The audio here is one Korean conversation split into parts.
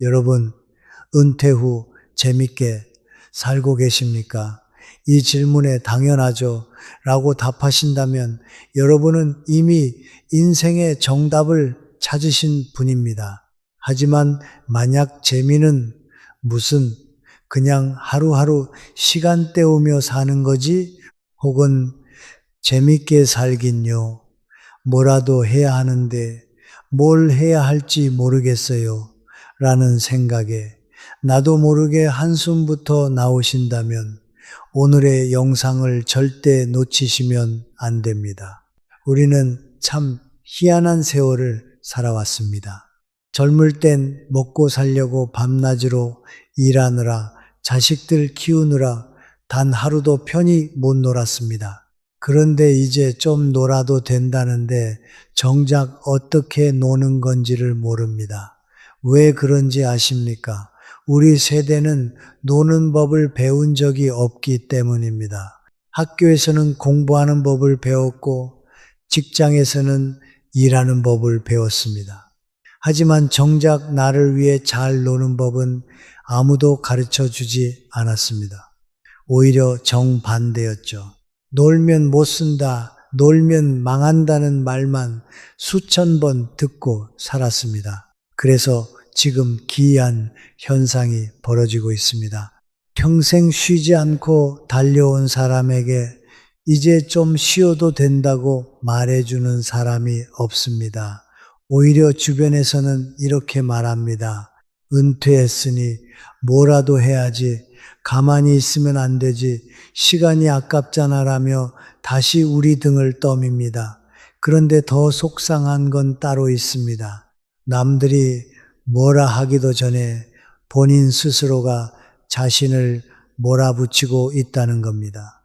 여러분, 은퇴 후 재밌게 살고 계십니까? 이 질문에 당연하죠 라고 답하신다면 여러분은 이미 인생의 정답을 찾으신 분입니다. 하지만 만약 재미는 무슨 그냥 하루하루 시간 때우며 사는 거지? 혹은 재밌게 살긴요. 뭐라도 해야 하는데 뭘 해야 할지 모르겠어요. 라는 생각에 나도 모르게 한숨부터 나오신다면 오늘의 영상을 절대 놓치시면 안 됩니다. 우리는 참 희한한 세월을 살아왔습니다. 젊을 땐 먹고 살려고 밤낮으로 일하느라 자식들 키우느라 단 하루도 편히 못 놀았습니다. 그런데 이제 좀 놀아도 된다는데 정작 어떻게 노는 건지를 모릅니다. 왜 그런지 아십니까? 우리 세대는 노는 법을 배운 적이 없기 때문입니다. 학교에서는 공부하는 법을 배웠고 직장에서는 일하는 법을 배웠습니다. 하지만 정작 나를 위해 잘 노는 법은 아무도 가르쳐 주지 않았습니다. 오히려 정반대였죠. 놀면 못 쓴다, 놀면 망한다는 말만 수천 번 듣고 살았습니다. 그래서 지금 기이한 현상이 벌어지고 있습니다. 평생 쉬지 않고 달려온 사람에게 이제 좀 쉬어도 된다고 말해주는 사람이 없습니다. 오히려 주변에서는 이렇게 말합니다. 은퇴했으니 뭐라도 해야지. 가만히 있으면 안 되지. 시간이 아깝잖아라며 다시 우리 등을 떠밉니다. 그런데 더 속상한 건 따로 있습니다. 남들이 뭐라 하기도 전에 본인 스스로가 자신을 몰아붙이고 있다는 겁니다.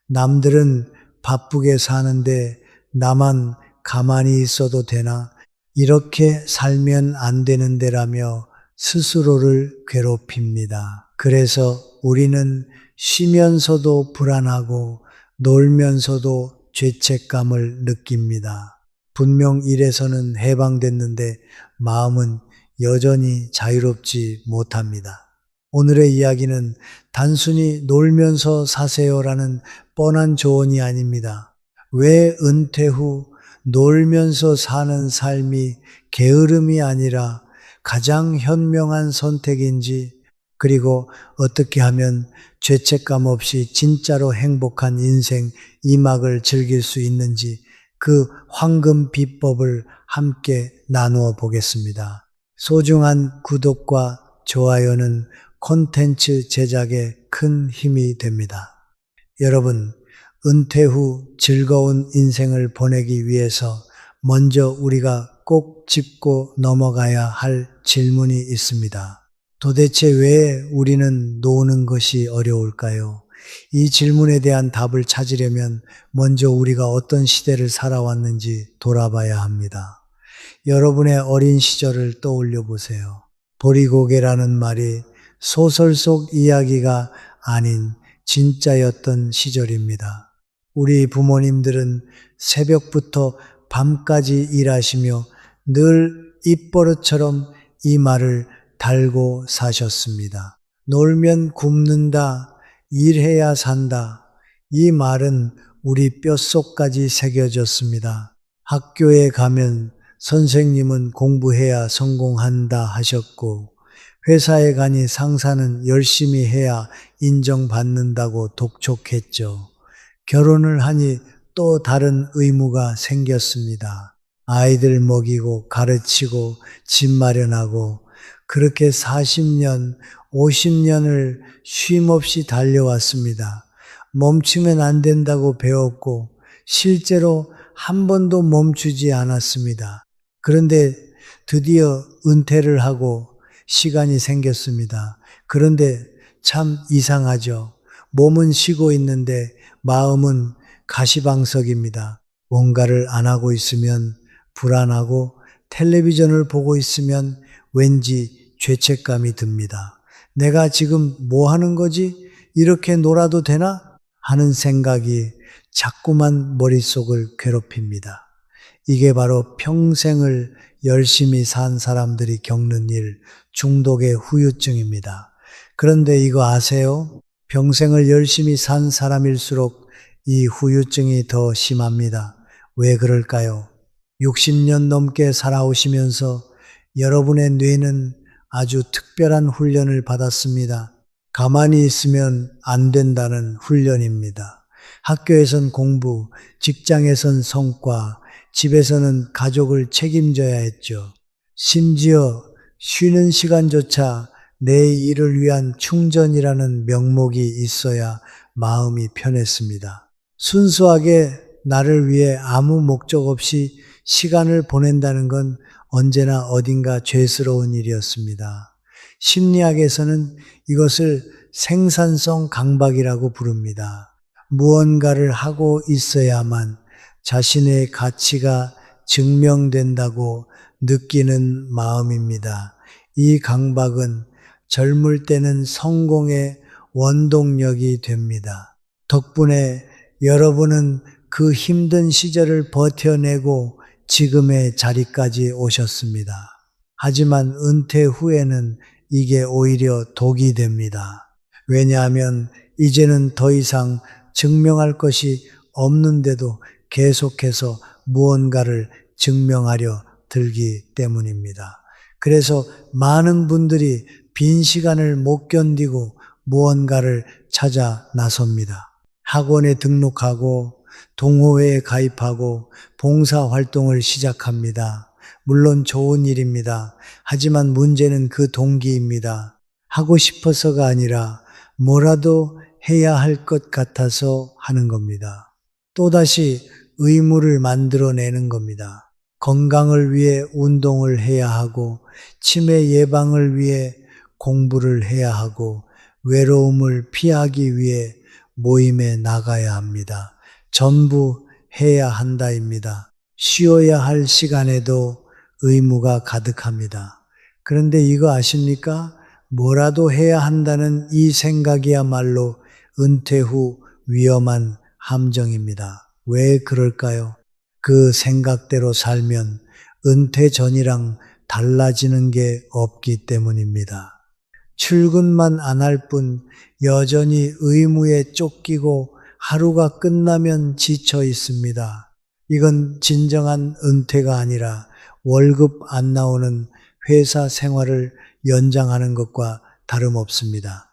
남들은 바쁘게 사는데 나만 가만히 있어도 되나? 이렇게 살면 안 되는데라며 스스로를 괴롭힙니다. 그래서 우리는 쉬면서도 불안하고 놀면서도 죄책감을 느낍니다. 분명 일에서는 해방됐는데 마음은 여전히 자유롭지 못합니다. 오늘의 이야기는 단순히 놀면서 사세요라는 뻔한 조언이 아닙니다. 왜 은퇴 후 놀면서 사는 삶이 게으름이 아니라 가장 현명한 선택인지, 그리고 어떻게 하면 죄책감 없이 진짜로 행복한 인생 이막을 즐길 수 있는지 그 황금 비법을 함께 나누어 보겠습니다. 소중한 구독과 좋아요는 콘텐츠 제작에 큰 힘이 됩니다. 여러분, 은퇴 후 즐거운 인생을 보내기 위해서 먼저 우리가 꼭 짚고 넘어가야 할 질문이 있습니다. 도대체 왜 우리는 노는 것이 어려울까요? 이 질문에 대한 답을 찾으려면 먼저 우리가 어떤 시대를 살아왔는지 돌아봐야 합니다. 여러분의 어린 시절을 떠올려 보세요. 보리고개라는 말이 소설 속 이야기가 아닌 진짜였던 시절입니다. 우리 부모님들은 새벽부터 밤까지 일하시며 늘 입버릇처럼 이 말을 달고 사셨습니다. 놀면 굶는다, 일해야 산다. 이 말은 우리 뼛속까지 새겨졌습니다. 학교에 가면 선생님은 공부해야 성공한다 하셨고, 회사에 가니 상사는 열심히 해야 인정받는다고 독촉했죠. 결혼을 하니 또 다른 의무가 생겼습니다. 아이들 먹이고 가르치고 집 마련하고 그렇게 40년, 50년을 쉼없이 달려왔습니다. 멈추면 안 된다고 배웠고 실제로 한 번도 멈추지 않았습니다. 그런데 드디어 은퇴를 하고 시간이 생겼습니다. 그런데 참 이상하죠. 몸은 쉬고 있는데 마음은 가시방석입니다. 뭔가를 안 하고 있으면 불안하고 텔레비전을 보고 있으면 왠지 죄책감이 듭니다. 내가 지금 뭐 하는 거지? 이렇게 놀아도 되나? 하는 생각이 자꾸만 머릿속을 괴롭힙니다. 이게 바로 평생을 열심히 산 사람들이 겪는 일, 중독의 후유증입니다. 그런데 이거 아세요? 평생을 열심히 산 사람일수록 이 후유증이 더 심합니다. 왜 그럴까요? 60년 넘게 살아오시면서 여러분의 뇌는 아주 특별한 훈련을 받았습니다. 가만히 있으면 안 된다는 훈련입니다. 학교에선 공부, 직장에선 성과, 집에서는 가족을 책임져야 했죠. 심지어 쉬는 시간조차 내 일을 위한 충전이라는 명목이 있어야 마음이 편했습니다. 순수하게 나를 위해 아무 목적 없이 시간을 보낸다는 건 언제나 어딘가 죄스러운 일이었습니다. 심리학에서는 이것을 생산성 강박이라고 부릅니다. 무언가를 하고 있어야만 자신의 가치가 증명된다고 느끼는 마음입니다. 이 강박은 젊을 때는 성공의 원동력이 됩니다. 덕분에 여러분은 그 힘든 시절을 버텨내고 지금의 자리까지 오셨습니다. 하지만 은퇴 후에는 이게 오히려 독이 됩니다. 왜냐하면 이제는 더 이상 증명할 것이 없는데도 계속해서 무언가를 증명하려 들기 때문입니다. 그래서 많은 분들이 빈 시간을 못 견디고 무언가를 찾아 나섭니다. 학원에 등록하고 동호회에 가입하고 봉사활동을 시작합니다. 물론 좋은 일입니다. 하지만 문제는 그 동기입니다. 하고 싶어서가 아니라 뭐라도 해야 할 것 같아서 하는 겁니다. 또다시 의무를 만들어내는 겁니다. 건강을 위해 운동을 해야 하고, 치매 예방을 위해 공부를 해야 하고, 외로움을 피하기 위해 모임에 나가야 합니다. 전부 해야 한다입니다. 쉬어야 할 시간에도 의무가 가득합니다. 그런데 이거 아십니까? 뭐라도 해야 한다는 이 생각이야말로 은퇴 후 위험한 함정입니다. 왜 그럴까요? 그 생각대로 살면 은퇴 전이랑 달라지는 게 없기 때문입니다. 출근만 안 할 뿐 여전히 의무에 쫓기고 하루가 끝나면 지쳐 있습니다. 이건 진정한 은퇴가 아니라 월급 안 나오는 회사 생활을 연장하는 것과 다름없습니다.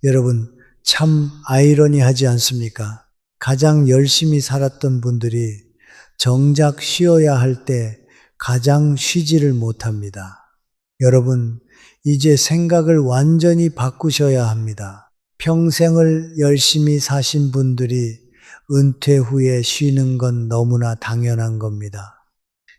여러분, 참 아이러니하지 않습니까? 가장 열심히 살았던 분들이 정작 쉬어야 할 때 가장 쉬지를 못합니다. 여러분, 이제 생각을 완전히 바꾸셔야 합니다. 평생을 열심히 사신 분들이 은퇴 후에 쉬는 건 너무나 당연한 겁니다.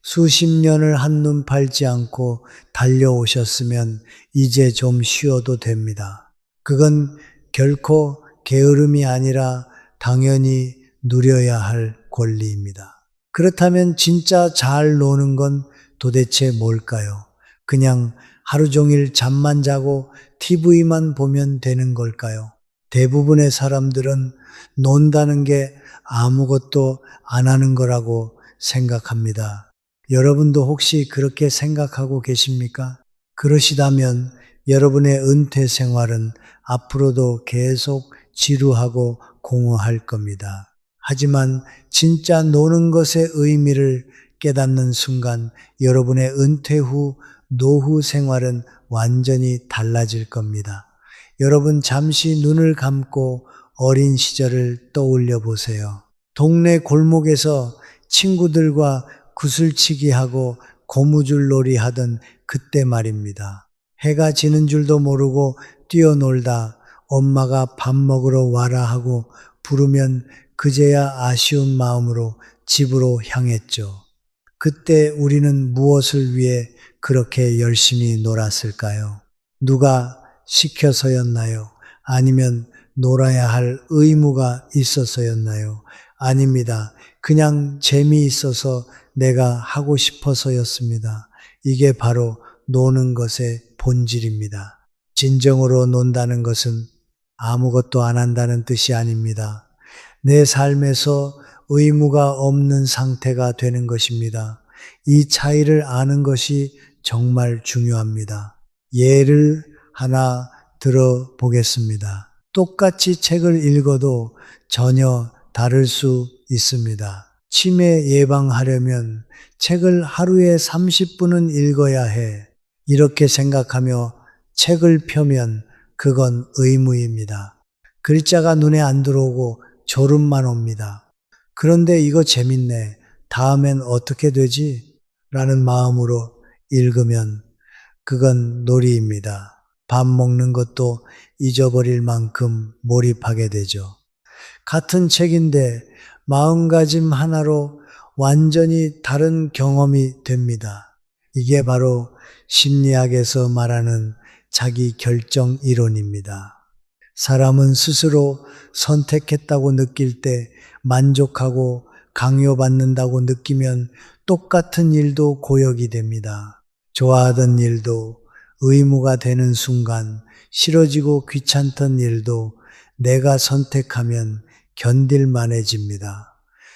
수십 년을 한눈 팔지 않고 달려오셨으면 이제 좀 쉬어도 됩니다. 그건 결코 게으름이 아니라 당연히 누려야 할 권리입니다. 그렇다면 진짜 잘 노는 건 도대체 뭘까요? 그냥 하루 종일 잠만 자고 TV만 보면 되는 걸까요? 대부분의 사람들은 논다는 게 아무것도 안 하는 거라고 생각합니다. 여러분도 혹시 그렇게 생각하고 계십니까? 그러시다면 여러분의 은퇴 생활은 앞으로도 계속 지루하고 공허할 겁니다. 하지만 진짜 노는 것의 의미를 깨닫는 순간 여러분의 은퇴 후 노후 생활은 완전히 달라질 겁니다. 여러분 잠시 눈을 감고 어린 시절을 떠올려 보세요. 동네 골목에서 친구들과 구슬치기 하고 고무줄 놀이 하던 그때 말입니다. 해가 지는 줄도 모르고 뛰어놀다 엄마가 밥 먹으러 와라 하고 부르면 그제야 아쉬운 마음으로 집으로 향했죠. 그때 우리는 무엇을 위해 그렇게 열심히 놀았을까요? 누가 시켜서였나요? 아니면 놀아야 할 의무가 있어서였나요? 아닙니다. 그냥 재미있어서 내가 하고 싶어서였습니다. 이게 바로 노는 것의 본질입니다. 진정으로 논다는 것은 아무것도 안 한다는 뜻이 아닙니다. 내 삶에서 의무가 없는 상태가 되는 것입니다. 이 차이를 아는 것이 정말 중요합니다. 예를 하나 들어보겠습니다. 똑같이 책을 읽어도 전혀 다를 수 있습니다. 치매 예방하려면 책을 하루에 30분은 읽어야 해. 이렇게 생각하며 책을 펴면 그건 의무입니다. 글자가 눈에 안 들어오고 졸음만 옵니다. 그런데 이거 재밌네. 다음엔 어떻게 되지? 라는 마음으로 읽으면 그건 놀이입니다. 밥 먹는 것도 잊어버릴 만큼 몰입하게 되죠. 같은 책인데 마음가짐 하나로 완전히 다른 경험이 됩니다. 이게 바로 심리학에서 말하는 자기 결정 이론입니다. 사람은 스스로 선택했다고 느낄 때 만족하고 강요받는다고 느끼면 똑같은 일도 고역이 됩니다. 좋아하던 일도 의무가 되는 순간 싫어지고 귀찮던 일도 내가 선택하면 견딜만해집니다.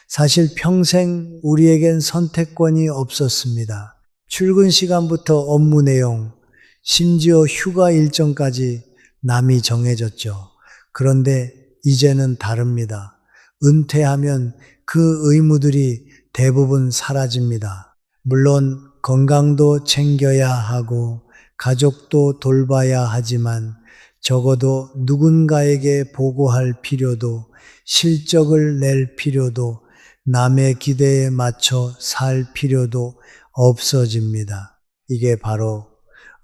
사실 평생 우리에겐 선택권이 없었습니다. 출근 시간부터 업무 내용, 심지어 휴가 일정까지 남이 정해졌죠. 그런데 이제는 다릅니다. 은퇴하면 그 의무들이 대부분 사라집니다. 물론 건강도 챙겨야 하고 가족도 돌봐야 하지만 적어도 누군가에게 보고할 필요도 실적을 낼 필요도 남의 기대에 맞춰 살 필요도 없어집니다. 이게 바로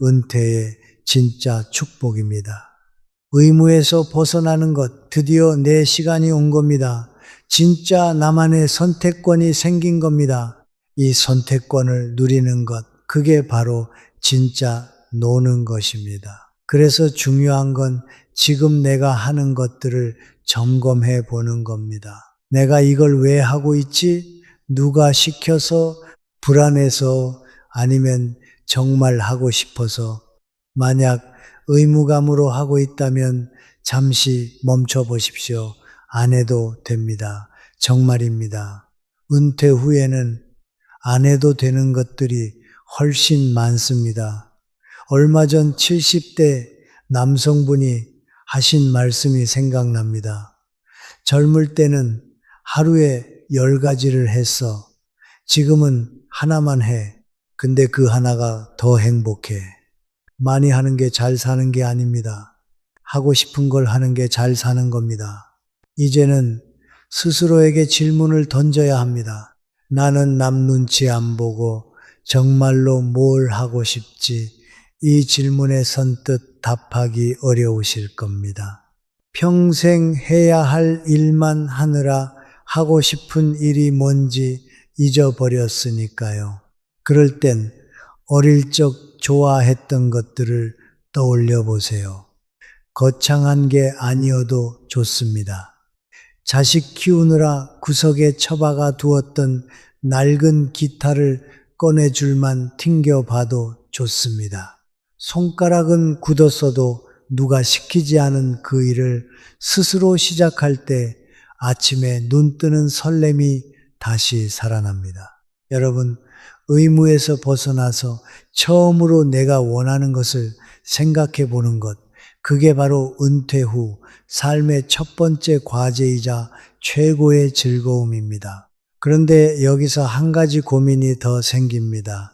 은퇴의 진짜 축복입니다. 의무에서 벗어나는 것, 드디어 내 시간이 온 겁니다. 진짜 나만의 선택권이 생긴 겁니다. 이 선택권을 누리는 것, 그게 바로 진짜 노는 것입니다. 그래서 중요한 건 지금 내가 하는 것들을 점검해 보는 겁니다. 내가 이걸 왜 하고 있지? 누가 시켜서, 불안해서, 아니면 정말 하고 싶어서. 만약 의무감으로 하고 있다면 잠시 멈춰 보십시오. 안 해도 됩니다. 정말입니다. 은퇴 후에는 안 해도 되는 것들이 훨씬 많습니다. 얼마 전 70대 남성분이 하신 말씀이 생각납니다. 젊을 때는 하루에 10가지를 했어. 지금은 하나만 해. 근데 그 하나가 더 행복해. 많이 하는 게 잘 사는 게 아닙니다. 하고 싶은 걸 하는 게 잘 사는 겁니다. 이제는 스스로에게 질문을 던져야 합니다. 나는 남 눈치 안 보고 정말로 뭘 하고 싶지? 이 질문에 선뜻 답하기 어려우실 겁니다. 평생 해야 할 일만 하느라 하고 싶은 일이 뭔지 잊어버렸으니까요. 그럴 땐 어릴 적 좋아했던 것들을 떠올려 보세요. 거창한 게 아니어도 좋습니다. 자식 키우느라 구석에 처박아 두었던 낡은 기타를 꺼내줄만 튕겨봐도 좋습니다. 손가락은 굳었어도 누가 시키지 않은 그 일을 스스로 시작할 때 아침에 눈 뜨는 설렘이 다시 살아납니다. 여러분, 의무에서 벗어나서 처음으로 내가 원하는 것을 생각해 보는 것, 그게 바로 은퇴 후 삶의 첫 번째 과제이자 최고의 즐거움입니다. 그런데 여기서 한 가지 고민이 더 생깁니다.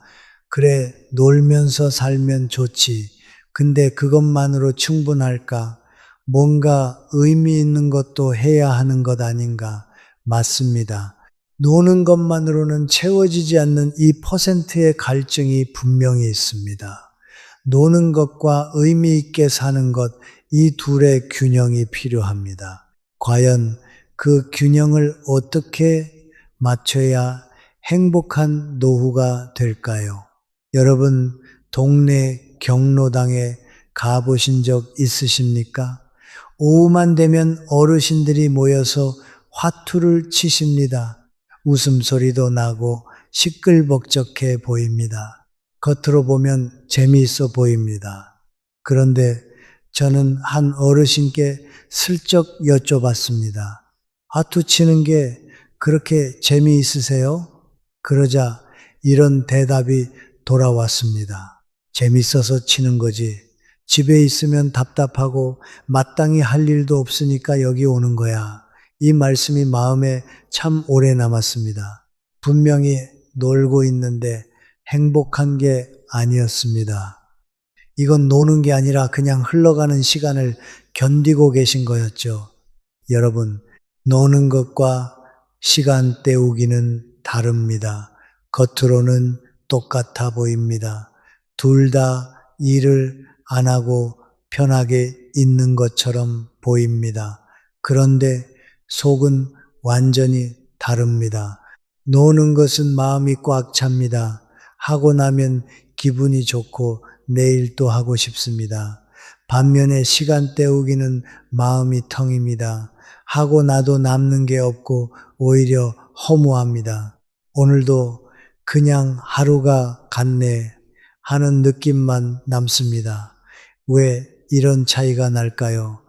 그래, 놀면서 살면 좋지. 근데 그것만으로 충분할까? 뭔가 의미 있는 것도 해야 하는 것 아닌가? 맞습니다. 노는 것만으로는 채워지지 않는 이 퍼센트의 갈증이 분명히 있습니다. 노는 것과 의미 있게 사는 것, 이 둘의 균형이 필요합니다. 과연 그 균형을 어떻게 맞춰야 행복한 노후가 될까요? 여러분, 동네 경로당에 가보신 적 있으십니까? 오후만 되면 어르신들이 모여서 화투를 치십니다. 웃음소리도 나고 시끌벅적해 보입니다. 겉으로 보면 재미있어 보입니다. 그런데 저는 한 어르신께 슬쩍 여쭤봤습니다. 화투 치는 게 그렇게 재미있으세요? 그러자 이런 대답이 돌아왔습니다. 재밌어서 치는 거지. 집에 있으면 답답하고 마땅히 할 일도 없으니까 여기 오는 거야. 이 말씀이 마음에 참 오래 남았습니다. 분명히 놀고 있는데 행복한 게 아니었습니다. 이건 노는 게 아니라 그냥 흘러가는 시간을 견디고 계신 거였죠. 여러분, 노는 것과 시간 때우기는 다릅니다. 겉으로는 똑같아 보입니다. 둘 다 일을 안 하고 편하게 있는 것처럼 보입니다. 그런데 속은 완전히 다릅니다. 노는 것은 마음이 꽉 찹니다. 하고 나면 기분이 좋고 내일 또 하고 싶습니다. 반면에 시간 때우기는 마음이 텅입니다. 하고 나도 남는 게 없고 오히려 허무합니다. 오늘도 그냥 하루가 갔네 하는 느낌만 남습니다. 왜 이런 차이가 날까요?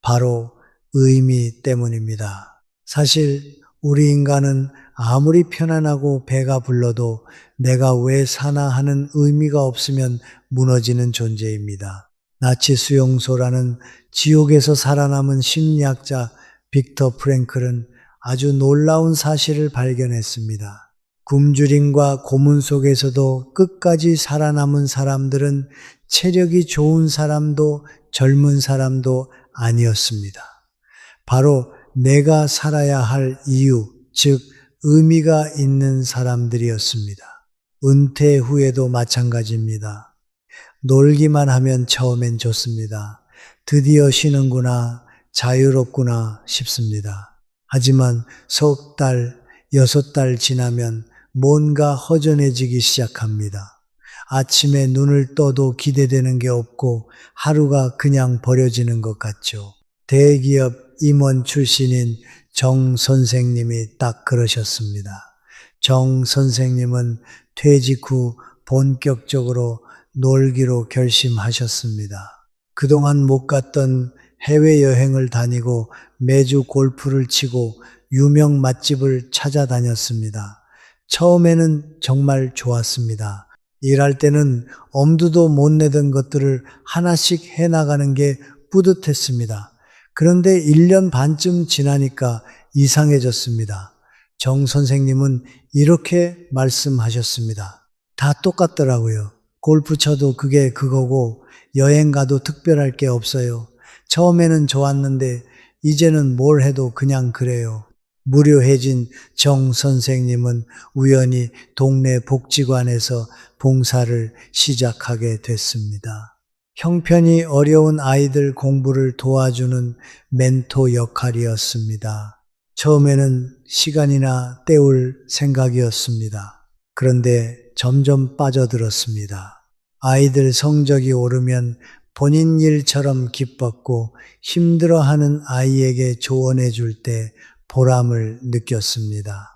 바로 의미 때문입니다. 사실 우리 인간은 아무리 편안하고 배가 불러도 내가 왜 사나 하는 의미가 없으면 무너지는 존재입니다. 나치 수용소라는 지옥에서 살아남은 심리학자 빅터 프랭클은 아주 놀라운 사실을 발견했습니다. 굶주림과 고문 속에서도 끝까지 살아남은 사람들은 체력이 좋은 사람도 젊은 사람도 아니었습니다. 바로 내가 살아야 할 이유, 즉 의미가 있는 사람들이었습니다. 은퇴 후에도 마찬가지입니다. 놀기만 하면 처음엔 좋습니다. 드디어 쉬는구나, 자유롭구나 싶습니다. 하지만 석 달, 6달 지나면 뭔가 허전해지기 시작합니다. 아침에 눈을 떠도 기대되는 게 없고 하루가 그냥 버려지는 것 같죠. 대기업 임원 출신인 정 선생님이 딱 그러셨습니다. 정 선생님은 퇴직 후 본격적으로 놀기로 결심하셨습니다. 그동안 못 갔던 해외여행을 다니고 매주 골프를 치고 유명 맛집을 찾아다녔습니다. 처음에는 정말 좋았습니다. 일할 때는 엄두도 못 내던 것들을 하나씩 해나가는 게 뿌듯했습니다. 그런데 1년 반쯤 지나니까 이상해졌습니다. 정 선생님은 이렇게 말씀하셨습니다. 다 똑같더라고요. 골프 쳐도 그게 그거고 여행 가도 특별할 게 없어요. 처음에는 좋았는데 이제는 뭘 해도 그냥 그래요. 무료해진 정 선생님은 우연히 동네 복지관에서 봉사를 시작하게 됐습니다. 형편이 어려운 아이들 공부를 도와주는 멘토 역할이었습니다. 처음에는 시간이나 때울 생각이었습니다. 그런데 점점 빠져들었습니다. 아이들 성적이 오르면 본인 일처럼 기뻤고 힘들어하는 아이에게 조언해 줄 때 보람을 느꼈습니다.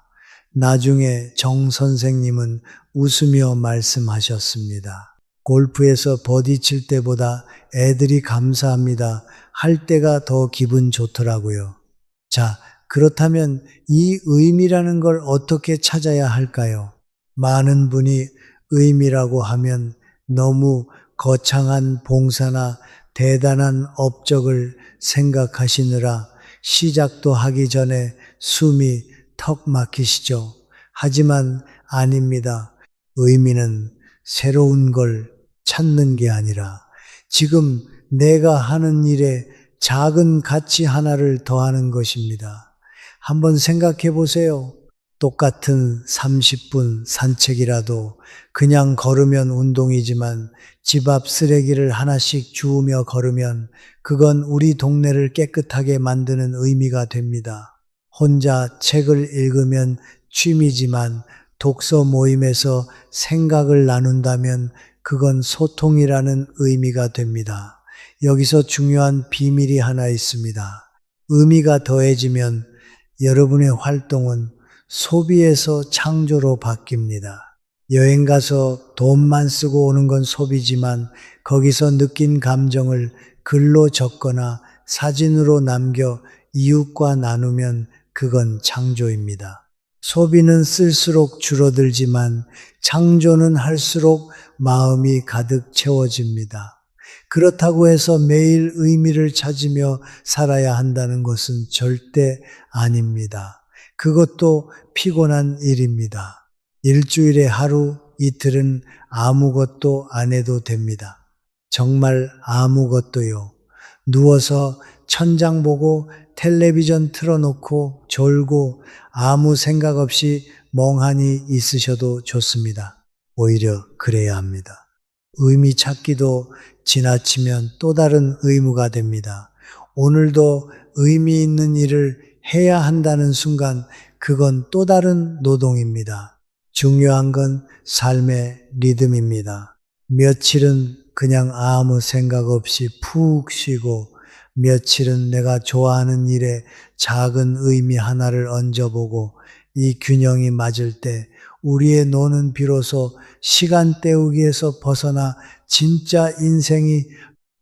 나중에 정 선생님은 웃으며 말씀하셨습니다. 골프에서 버디 칠 때보다 애들이 감사합니다 할 때가 더 기분 좋더라고요. 자, 그렇다면 이 의미라는 걸 어떻게 찾아야 할까요? 많은 분이 의미라고 하면 너무 거창한 봉사나 대단한 업적을 생각하시느라 시작도 하기 전에 숨이 턱 막히시죠. 하지만 아닙니다. 의미는 새로운 걸 찾는 게 아니라 지금 내가 하는 일에 작은 가치 하나를 더하는 것입니다. 한번 생각해 보세요. 똑같은 30분 산책이라도 그냥 걸으면 운동이지만 집 앞 쓰레기를 하나씩 주우며 걸으면 그건 우리 동네를 깨끗하게 만드는 의미가 됩니다. 혼자 책을 읽으면 취미지만 독서 모임에서 생각을 나눈다면 그건 소통이라는 의미가 됩니다. 여기서 중요한 비밀이 하나 있습니다. 의미가 더해지면 여러분의 활동은 소비에서 창조로 바뀝니다. 여행 가서 돈만 쓰고 오는 건 소비지만 거기서 느낀 감정을 글로 적거나 사진으로 남겨 이웃과 나누면 그건 창조입니다. 소비는 쓸수록 줄어들지만 창조는 할수록 마음이 가득 채워집니다. 그렇다고 해서 매일 의미를 찾으며 살아야 한다는 것은 절대 아닙니다. 그것도 피곤한 일입니다. 일주일에 하루, 이틀은 아무것도 안 해도 됩니다. 정말 아무것도요. 누워서 천장 보고 텔레비전 틀어놓고 졸고 아무 생각 없이 멍하니 있으셔도 좋습니다. 오히려 그래야 합니다. 의미 찾기도 지나치면 또 다른 의무가 됩니다. 오늘도 의미 있는 일을 해야 한다는 순간 그건 또 다른 노동입니다. 중요한 건 삶의 리듬입니다. 며칠은 그냥 아무 생각 없이 푹 쉬고 며칠은 내가 좋아하는 일에 작은 의미 하나를 얹어보고 이 균형이 맞을 때 우리의 노는 비로소 시간 때우기에서 벗어나 진짜 인생이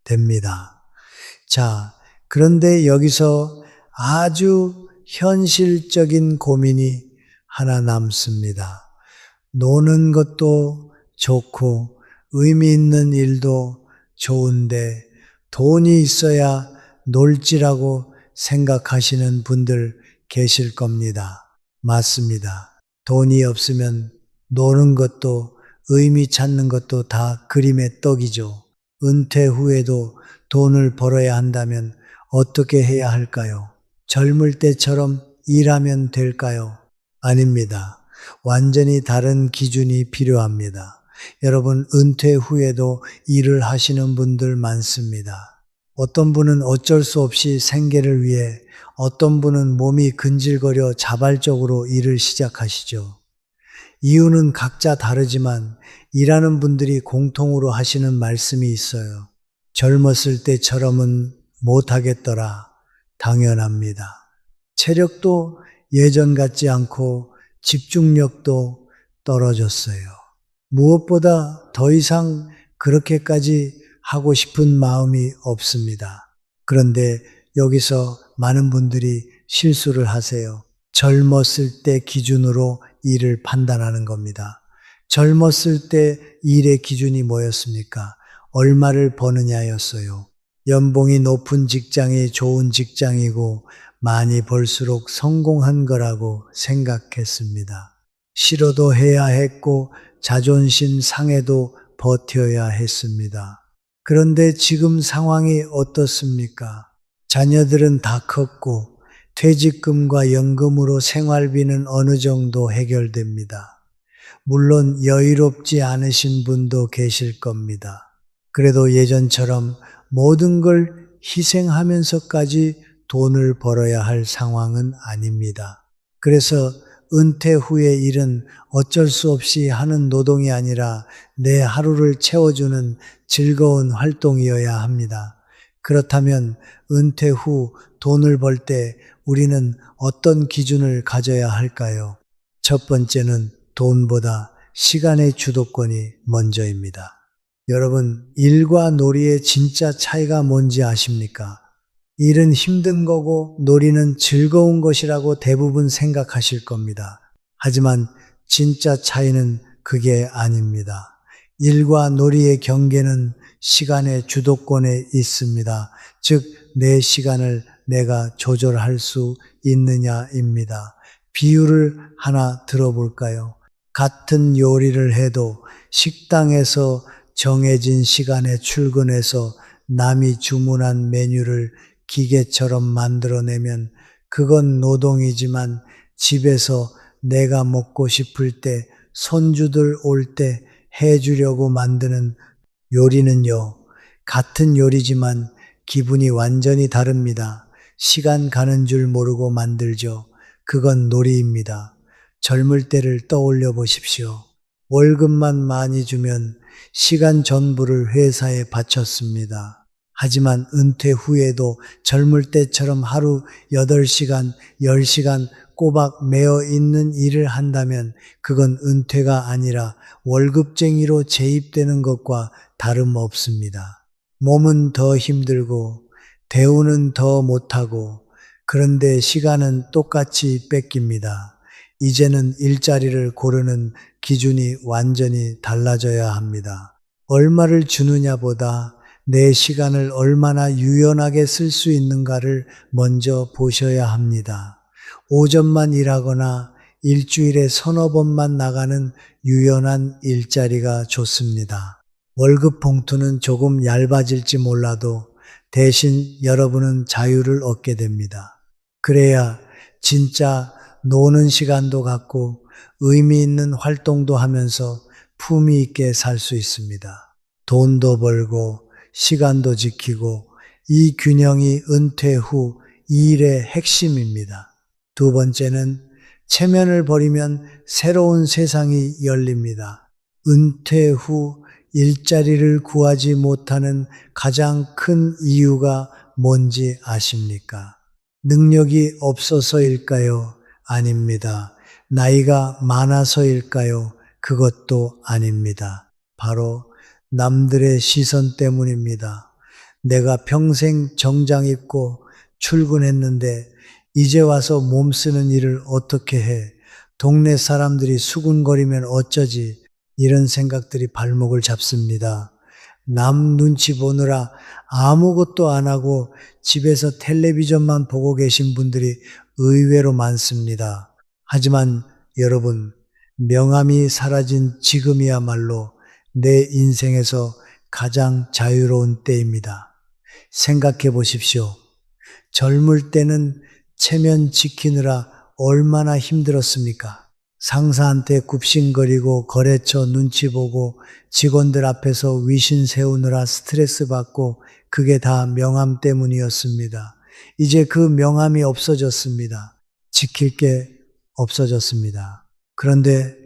됩니다. 자, 그런데 여기서 아주 현실적인 고민이 하나 남습니다. 노는 것도 좋고 의미 있는 일도 좋은데 돈이 있어야 놀지라고 생각하시는 분들 계실 겁니다. 맞습니다. 돈이 없으면 노는 것도 의미 찾는 것도 다 그림의 떡이죠. 은퇴 후에도 돈을 벌어야 한다면 어떻게 해야 할까요? 젊을 때처럼 일하면 될까요? 아닙니다. 완전히 다른 기준이 필요합니다. 여러분, 은퇴 후에도 일을 하시는 분들 많습니다. 어떤 분은 어쩔 수 없이 생계를 위해, 어떤 분은 몸이 근질거려 자발적으로 일을 시작하시죠. 이유는 각자 다르지만 일하는 분들이 공통으로 하시는 말씀이 있어요. 젊었을 때처럼은 못하겠더라. 당연합니다. 체력도 예전 같지 않고 집중력도 떨어졌어요. 무엇보다 더 이상 그렇게까지 하고 싶은 마음이 없습니다. 그런데 여기서 많은 분들이 실수를 하세요. 젊었을 때 기준으로 일을 판단하는 겁니다. 젊었을 때 일의 기준이 뭐였습니까? 얼마를 버느냐였어요. 연봉이 높은 직장이 좋은 직장이고 많이 벌수록 성공한 거라고 생각했습니다. 싫어도 해야 했고 자존심 상해도 버텨야 했습니다. 그런데 지금 상황이 어떻습니까? 자녀들은 다 컸고 퇴직금과 연금으로 생활비는 어느 정도 해결됩니다. 물론 여유롭지 않으신 분도 계실 겁니다. 그래도 예전처럼 모든 걸 희생하면서까지 돈을 벌어야 할 상황은 아닙니다. 그래서 은퇴 후의 일은 어쩔 수 없이 하는 노동이 아니라 내 하루를 채워주는 즐거운 활동이어야 합니다. 그렇다면 은퇴 후 돈을 벌 때 우리는 어떤 기준을 가져야 할까요? 첫 번째는 돈보다 시간의 주도권이 먼저입니다. 여러분, 일과 놀이의 진짜 차이가 뭔지 아십니까? 일은 힘든 거고 놀이는 즐거운 것이라고 대부분 생각하실 겁니다. 하지만 진짜 차이는 그게 아닙니다. 일과 놀이의 경계는 시간의 주도권에 있습니다. 즉, 내 시간을 내가 조절할 수 있느냐입니다. 비유를 하나 들어볼까요? 같은 요리를 해도 식당에서 정해진 시간에 출근해서 남이 주문한 메뉴를 기계처럼 만들어내면 그건 노동이지만 집에서 내가 먹고 싶을 때 손주들 올 때 해주려고 만드는 요리는요, 같은 요리지만 기분이 완전히 다릅니다. 시간 가는 줄 모르고 만들죠. 그건 놀이입니다. 젊을 때를 떠올려 보십시오. 월급만 많이 주면 시간 전부를 회사에 바쳤습니다. 하지만 은퇴 후에도 젊을 때처럼 하루 8시간, 10시간 꼬박 매어 있는 일을 한다면 그건 은퇴가 아니라 월급쟁이로 재입되는 것과 다름없습니다. 몸은 더 힘들고 대우는 더 못하고 그런데 시간은 똑같이 뺏깁니다. 이제는 일자리를 고르는 기준이 완전히 달라져야 합니다. 얼마를 주느냐보다 내 시간을 얼마나 유연하게 쓸 수 있는가를 먼저 보셔야 합니다. 오전만 일하거나 일주일에 서너 번만 나가는 유연한 일자리가 좋습니다. 월급 봉투는 조금 얇아질지 몰라도 대신 여러분은 자유를 얻게 됩니다. 그래야 진짜 노는 시간도 갖고 의미 있는 활동도 하면서 품위 있게 살 수 있습니다. 돈도 벌고 시간도 지키고 이 균형이 은퇴 후 이 일의 핵심입니다. 두 번째는 체면을 버리면 새로운 세상이 열립니다. 은퇴 후 일자리를 구하지 못하는 가장 큰 이유가 뭔지 아십니까? 능력이 없어서일까요? 아닙니다. 나이가 많아서일까요? 그것도 아닙니다. 바로 남들의 시선 때문입니다. 내가 평생 정장 입고 출근했는데 이제 와서 몸 쓰는 일을 어떻게 해? 동네 사람들이 수군거리면 어쩌지? 이런 생각들이 발목을 잡습니다. 남 눈치 보느라 아무것도 안 하고 집에서 텔레비전만 보고 계신 분들이 의외로 많습니다. 하지만 여러분, 명함이 사라진 지금이야말로 내 인생에서 가장 자유로운 때입니다. 생각해 보십시오. 젊을 때는 체면 지키느라 얼마나 힘들었습니까? 상사한테 굽신거리고 거래처 눈치 보고 직원들 앞에서 위신 세우느라 스트레스 받고 그게 다 명함 때문이었습니다. 이제 그 명함이 없어졌습니다. 지킬 게 없어졌습니다. 그런데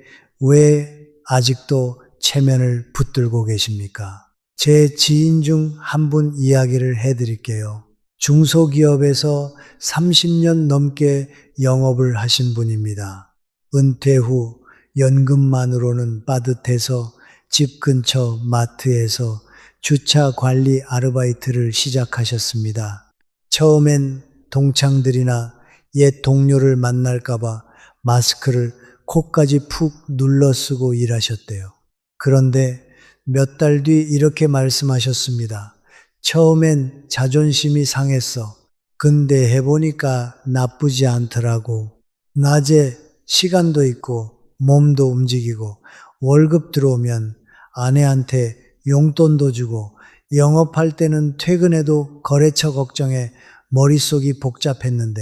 왜 아직도 체면을 붙들고 계십니까? 제 지인 중 한 분 이야기를 해드릴게요. 중소기업에서 30년 넘게 영업을 하신 분입니다. 은퇴 후 연금만으로는 빠듯해서 집 근처 마트에서 주차 관리 아르바이트를 시작하셨습니다. 처음엔 동창들이나 옛 동료를 만날까봐 마스크를 코까지 푹 눌러 쓰고 일하셨대요. 그런데 몇 달 뒤 이렇게 말씀하셨습니다. 처음엔 자존심이 상했어. 근데 해보니까 나쁘지 않더라고. 낮에 시간도 있고 몸도 움직이고 월급 들어오면 아내한테 용돈도 주고 영업할 때는 퇴근해도 거래처 걱정에 머릿속이 복잡했는데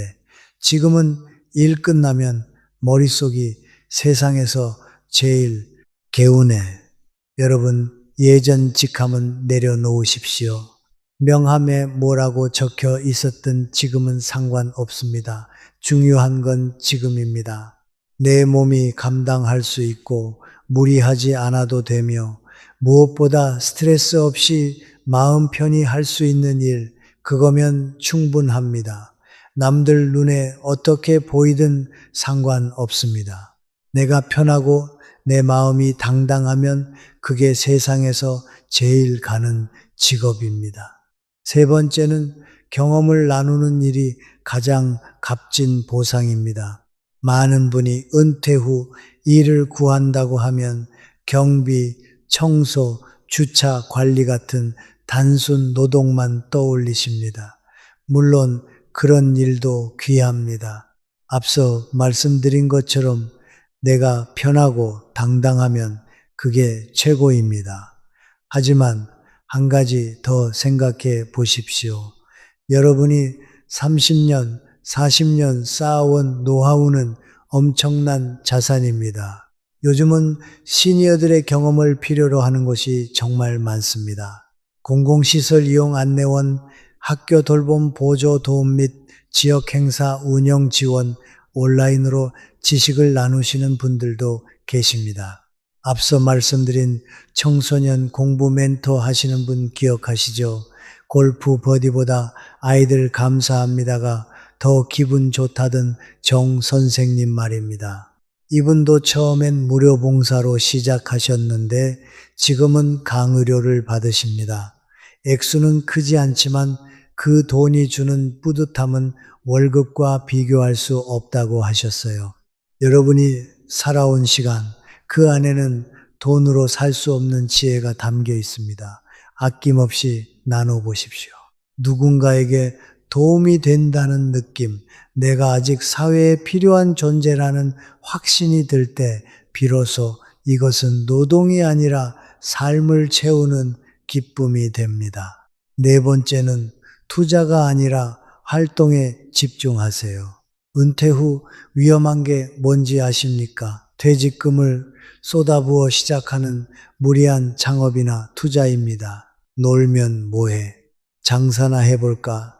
지금은 일 끝나면 머릿속이 세상에서 제일 개운해. 여러분, 예전 직함은 내려놓으십시오. 명함에 뭐라고 적혀 있었든 지금은 상관없습니다. 중요한 건 지금입니다. 내 몸이 감당할 수 있고 무리하지 않아도 되며 무엇보다 스트레스 없이 마음 편히 할 수 있는 일, 그거면 충분합니다. 남들 눈에 어떻게 보이든 상관없습니다. 내가 편하고 내 마음이 당당하면 그게 세상에서 제일 가는 직업입니다. 세 번째는 경험을 나누는 일이 가장 값진 보상입니다. 많은 분이 은퇴 후 일을 구한다고 하면 경비, 청소, 주차 관리 같은 단순 노동만 떠올리십니다. 물론 그런 일도 귀합니다. 앞서 말씀드린 것처럼 내가 편하고 당당하면 그게 최고입니다. 하지만 한 가지 더 생각해 보십시오. 여러분이 30년, 40년 쌓아온 노하우는 엄청난 자산입니다. 요즘은 시니어들의 경험을 필요로 하는 것이 정말 많습니다. 공공시설 이용 안내원, 학교 돌봄 보조 도움 및 지역 행사 운영 지원, 온라인으로 지식을 나누시는 분들도 계십니다. 앞서 말씀드린 청소년 공부 멘토 하시는 분 기억하시죠? 골프 버디보다 아이들 감사합니다가 더 기분 좋다던 정 선생님 말입니다. 이분도 처음엔 무료 봉사로 시작하셨는데 지금은 강의료를 받으십니다. 액수는 크지 않지만 그 돈이 주는 뿌듯함은 월급과 비교할 수 없다고 하셨어요. 여러분이 살아온 시간, 그 안에는 돈으로 살 수 없는 지혜가 담겨 있습니다. 아낌없이 나눠보십시오. 누군가에게 도움이 된다는 느낌, 내가 아직 사회에 필요한 존재라는 확신이 들 때 비로소 이것은 노동이 아니라 삶을 채우는 기쁨이 됩니다. 네 번째는 투자가 아니라 활동에 집중하세요. 은퇴 후 위험한 게 뭔지 아십니까? 퇴직금을 쏟아부어 시작하는 무리한 창업이나 투자입니다. 놀면 뭐해? 장사나 해볼까?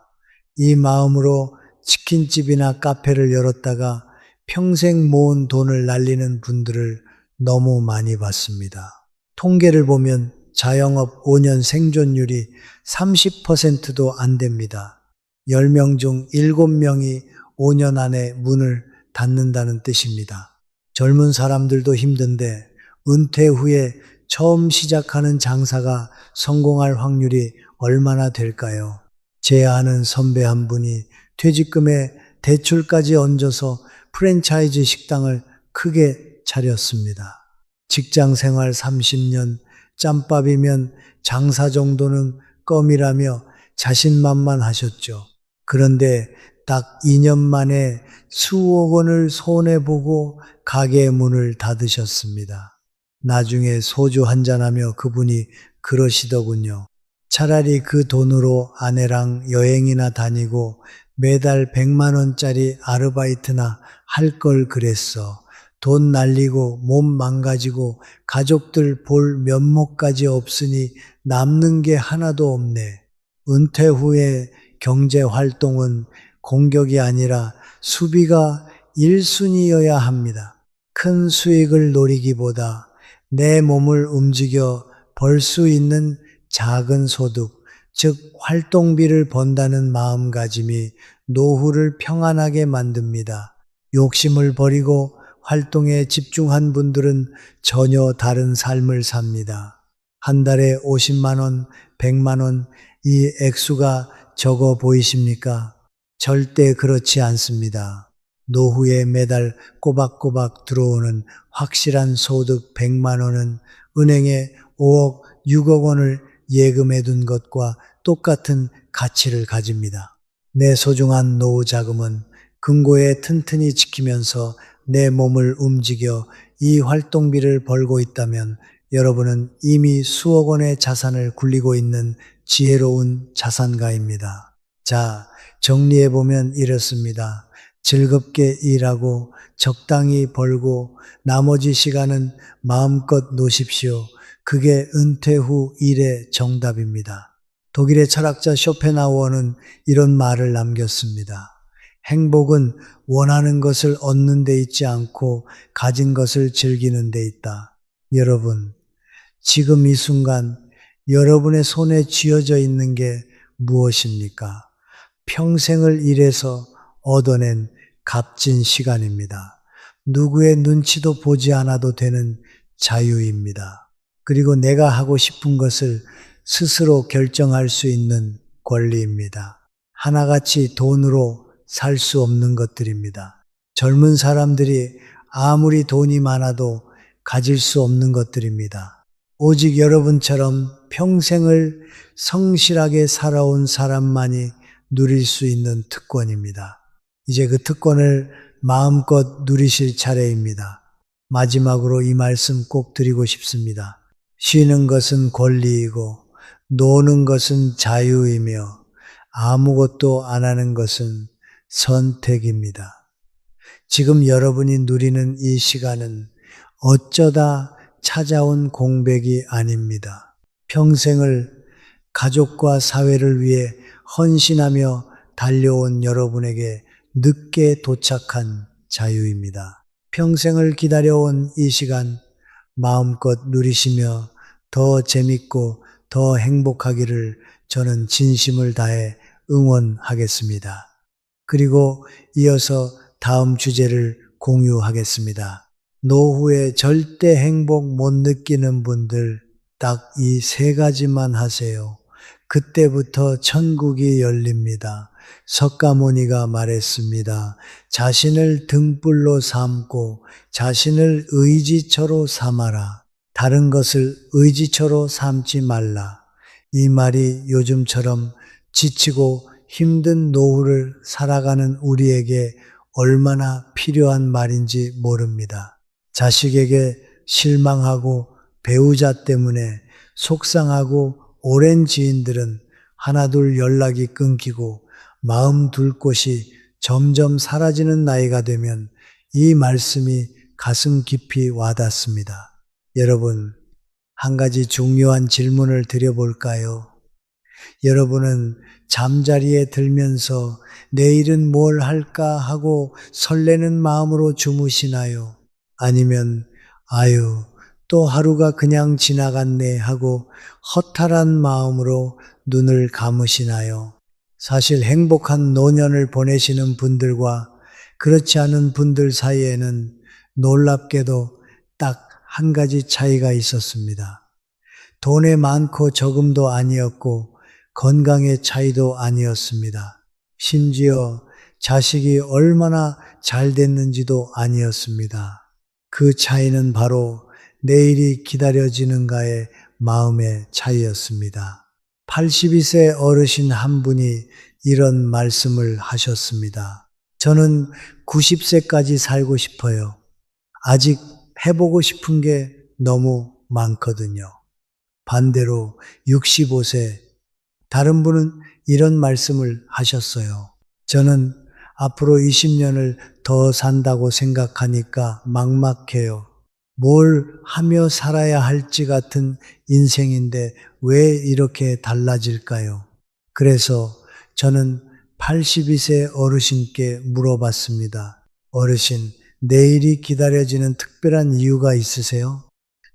이 마음으로 치킨집이나 카페를 열었다가 평생 모은 돈을 날리는 분들을 너무 많이 봤습니다. 통계를 보면 자영업 5년 생존율이 30%도 안 됩니다. 10명 중 7명이 5년 안에 문을 닫는다는 뜻입니다. 젊은 사람들도 힘든데 은퇴 후에 처음 시작하는 장사가 성공할 확률이 얼마나 될까요? 제 아는 선배 한 분이 퇴직금에 대출까지 얹어서 프랜차이즈 식당을 크게 차렸습니다. 직장 생활 30년, 짬밥이면 장사 정도는 껌이라며 자신만만하셨죠. 그런데 딱 2년 만에 수억 원을 손해보고 가게 문을 닫으셨습니다. 나중에 소주 한잔하며 그분이 그러시더군요. 차라리 그 돈으로 아내랑 여행이나 다니고 매달 100만 원짜리 아르바이트나 할 걸 그랬어. 돈 날리고 몸 망가지고 가족들 볼 면목까지 없으니 남는 게 하나도 없네. 은퇴 후에 경제 활동은 공격이 아니라 수비가 1순위여야 합니다. 큰 수익을 노리기보다 내 몸을 움직여 벌 수 있는 작은 소득, 즉 활동비를 번다는 마음가짐이 노후를 평안하게 만듭니다. 욕심을 버리고 활동에 집중한 분들은 전혀 다른 삶을 삽니다. 한 달에 50만 원, 100만 원, 이 액수가 적어 보이십니까? 절대 그렇지 않습니다. 노후에 매달 꼬박꼬박 들어오는 확실한 소득 100만 원은 은행에 5억, 6억 원을 예금해 둔 것과 똑같은 가치를 가집니다. 내 소중한 노후 자금은 금고에 튼튼히 지키면서 내 몸을 움직여 이 활동비를 벌고 있다면 여러분은 이미 수억 원의 자산을 굴리고 있는 지혜로운 자산가입니다. 자, 정리해보면 이렇습니다. 즐겁게 일하고 적당히 벌고 나머지 시간은 마음껏 노십시오. 그게 은퇴 후 일의 정답입니다. 독일의 철학자 쇼펜하우어는 이런 말을 남겼습니다. 행복은 원하는 것을 얻는 데 있지 않고 가진 것을 즐기는 데 있다. 여러분, 지금 이 순간 여러분의 손에 쥐어져 있는 게 무엇입니까? 평생을 일해서 얻어낸 값진 시간입니다. 누구의 눈치도 보지 않아도 되는 자유입니다. 그리고 내가 하고 싶은 것을 스스로 결정할 수 있는 권리입니다. 하나같이 돈으로 살 수 없는 것들입니다. 젊은 사람들이 아무리 돈이 많아도 가질 수 없는 것들입니다. 오직 여러분처럼 평생을 성실하게 살아온 사람만이 누릴 수 있는 특권입니다. 이제 그 특권을 마음껏 누리실 차례입니다. 마지막으로 이 말씀 꼭 드리고 싶습니다. 쉬는 것은 권리이고 노는 것은 자유이며 아무것도 안 하는 것은 선택입니다. 지금 여러분이 누리는 이 시간은 어쩌다 찾아온 공백이 아닙니다. 평생을 가족과 사회를 위해 헌신하며 달려온 여러분에게 늦게 도착한 자유입니다. 평생을 기다려온 이 시간 마음껏 누리시며 더 재밌고 더 행복하기를 저는 진심을 다해 응원하겠습니다. 그리고 이어서 다음 주제를 공유하겠습니다. 노후에 절대 행복 못 느끼는 분들 딱 이 세 가지만 하세요. 그때부터 천국이 열립니다. 석가모니가 말했습니다. 자신을 등불로 삼고 자신을 의지처로 삼아라. 다른 것을 의지처로 삼지 말라. 이 말이 요즘처럼 지치고 힘든 노후를 살아가는 우리에게 얼마나 필요한 말인지 모릅니다. 자식에게 실망하고 배우자 때문에 속상하고 오랜 지인들은 하나둘 연락이 끊기고 마음 둘 곳이 점점 사라지는 나이가 되면 이 말씀이 가슴 깊이 와닿습니다. 여러분, 한 가지 중요한 질문을 드려볼까요? 여러분은 잠자리에 들면서 내일은 뭘 할까 하고 설레는 마음으로 주무시나요? 아니면 아유, 또 하루가 그냥 지나갔네 하고 허탈한 마음으로 눈을 감으시나요? 사실 행복한 노년을 보내시는 분들과 그렇지 않은 분들 사이에는 놀랍게도 딱 한 가지 차이가 있었습니다. 돈의 많고 적음도 아니었고 건강의 차이도 아니었습니다. 심지어 자식이 얼마나 잘 됐는지도 아니었습니다. 그 차이는 바로 내일이 기다려지는가의 마음의 차이였습니다. 82세 어르신 한 분이 이런 말씀을 하셨습니다. 저는 90세까지 살고 싶어요. 아직 해보고 싶은 게 너무 많거든요. 반대로 65세, 다른 분은 이런 말씀을 하셨어요. 저는 앞으로 20년을 더 산다고 생각하니까 막막해요. 뭘 하며 살아야 할지 같은 인생인데 왜 이렇게 달라질까요? 그래서 저는 82세 어르신께 물어봤습니다. 어르신, 내일이 기다려지는 특별한 이유가 있으세요?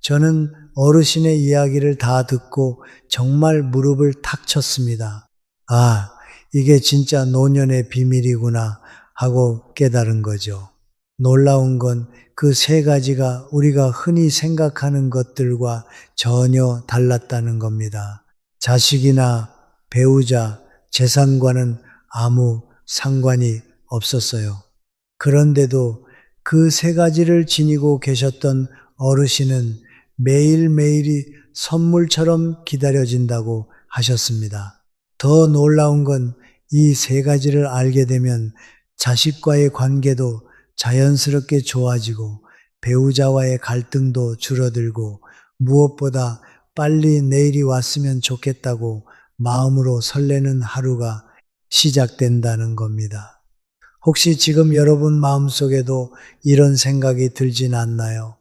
저는 어르신의 이야기를 다 듣고 정말 무릎을 탁 쳤습니다. 아, 이게 진짜 노년의 비밀이구나 하고 깨달은 거죠. 놀라운 건 그 세 가지가 우리가 흔히 생각하는 것들과 전혀 달랐다는 겁니다. 자식이나 배우자, 재산과는 아무 상관이 없었어요. 그런데도 그 세 가지를 지니고 계셨던 어르신은 매일매일이 선물처럼 기다려진다고 하셨습니다. 더 놀라운 건 이 세 가지를 알게 되면 자식과의 관계도 자연스럽게 좋아지고 배우자와의 갈등도 줄어들고 무엇보다 빨리 내일이 왔으면 좋겠다고 마음으로 설레는 하루가 시작된다는 겁니다. 혹시 지금 여러분 마음속에도 이런 생각이 들진 않나요?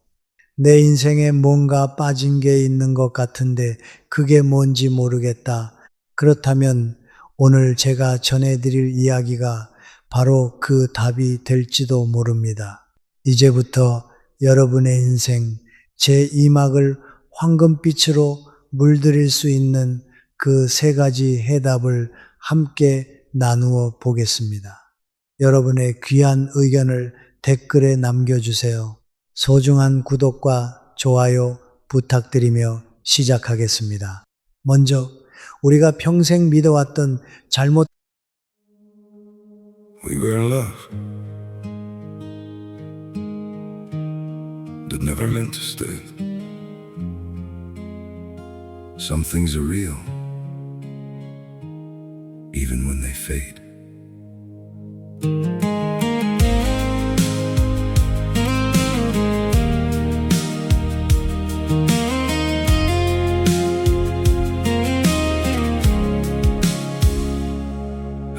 내 인생에 뭔가 빠진 게 있는 것 같은데 그게 뭔지 모르겠다. 그렇다면 오늘 제가 전해드릴 이야기가 바로 그 답이 될지도 모릅니다. 이제부터 여러분의 인생 제2막을 황금빛으로 물들일 수 있는 그 세 가지 해답을 함께 나누어 보겠습니다. 여러분의 귀한 의견을 댓글에 남겨주세요. 소중한 구독과 좋아요 부탁드리며 시작하겠습니다. 먼저 우리가 평생 믿어왔던 잘못 We were in love that never meant to stay. Some things are real, even when they fade.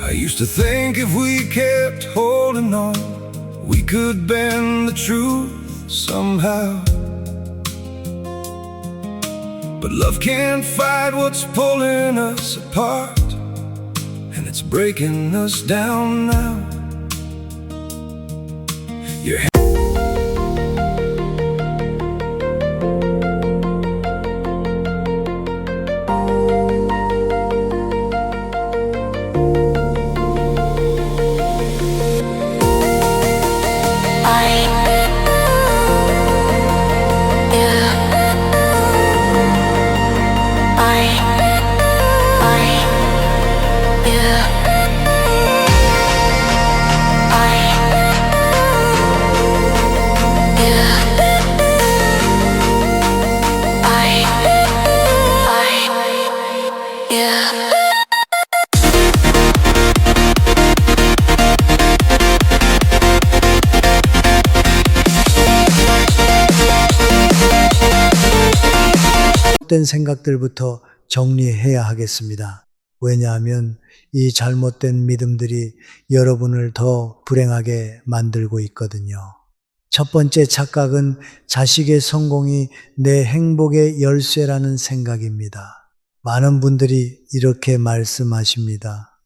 I used to think if we kept holding on, we could bend the truth somehow. But love can't fight what's pulling us apart, and it's breaking us down now. Your I 잘못된 생각들부터 정리해야 하겠습니다. 왜냐하면 이 잘못된 믿음들이 여러분을 더 불행하게 만들고 있거든요. 첫 번째 착각은 자식의 성공이 내 행복의 열쇠라는 생각입니다. 많은 분들이 이렇게 말씀하십니다.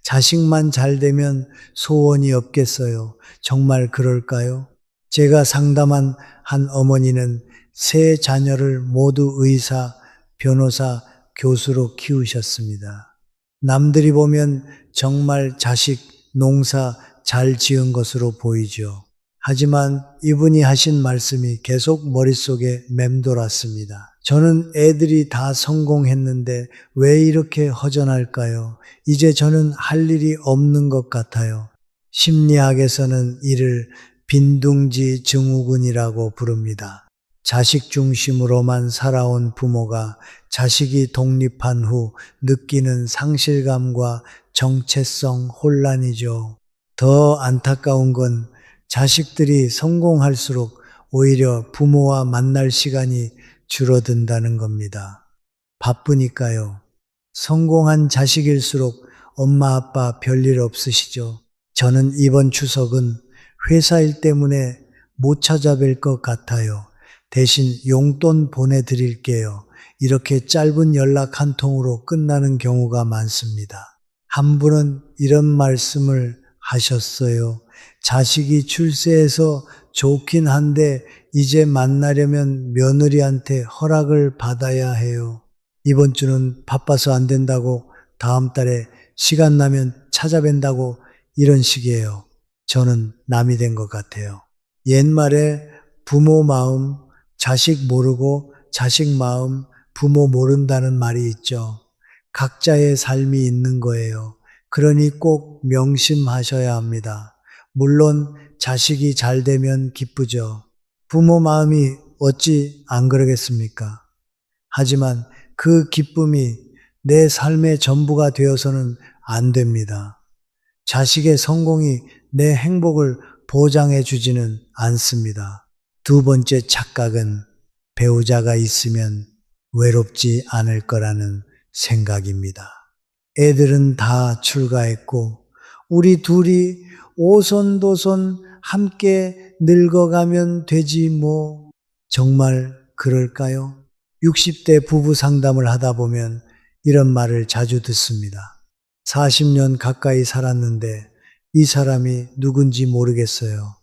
자식만 잘 되면 소원이 없겠어요. 정말 그럴까요? 제가 상담한 한 어머니는 세 자녀를 모두 의사, 변호사, 교수로 키우셨습니다. 남들이 보면 정말 자식 농사 잘 지은 것으로 보이죠. 하지만 이분이 하신 말씀이 계속 머릿속에 맴돌았습니다. 저는 애들이 다 성공했는데 왜 이렇게 허전할까요? 이제 저는 할 일이 없는 것 같아요. 심리학에서는 이를 빈둥지 증후군이라고 부릅니다. 자식 중심으로만 살아온 부모가 자식이 독립한 후 느끼는 상실감과 정체성 혼란이죠. 더 안타까운 건 자식들이 성공할수록 오히려 부모와 만날 시간이 줄어든다는 겁니다. 바쁘니까요. 성공한 자식일수록 엄마 아빠 별일 없으시죠? 저는 이번 추석은 회사 일 때문에 못 찾아뵐 것 같아요. 대신 용돈 보내드릴게요. 이렇게 짧은 연락 한 통으로 끝나는 경우가 많습니다. 한 분은 이런 말씀을 하셨어요. 자식이 출세해서 좋긴 한데 이제 만나려면 며느리한테 허락을 받아야 해요. 이번 주는 바빠서 안 된다고 다음 달에 시간 나면 찾아뵌다고 이런 식이에요. 저는 남이 된 것 같아요. 옛말에 부모 마음 자식 모르고 자식 마음 부모 모른다는 말이 있죠. 각자의 삶이 있는 거예요. 그러니 꼭 명심하셔야 합니다. 물론 자식이 잘 되면 기쁘죠. 부모 마음이 어찌 안 그러겠습니까? 하지만 그 기쁨이 내 삶의 전부가 되어서는 안 됩니다. 자식의 성공이 내 행복을 보장해 주지는 않습니다. 두 번째 착각은 배우자가 있으면 외롭지 않을 거라는 생각입니다. 애들은 다 출가했고 우리 둘이 오손도손 함께 늙어가면 되지 뭐. 정말 그럴까요? 60대 부부 상담을 하다 보면 이런 말을 자주 듣습니다. 40년 가까이 살았는데 이 사람이 누군지 모르겠어요.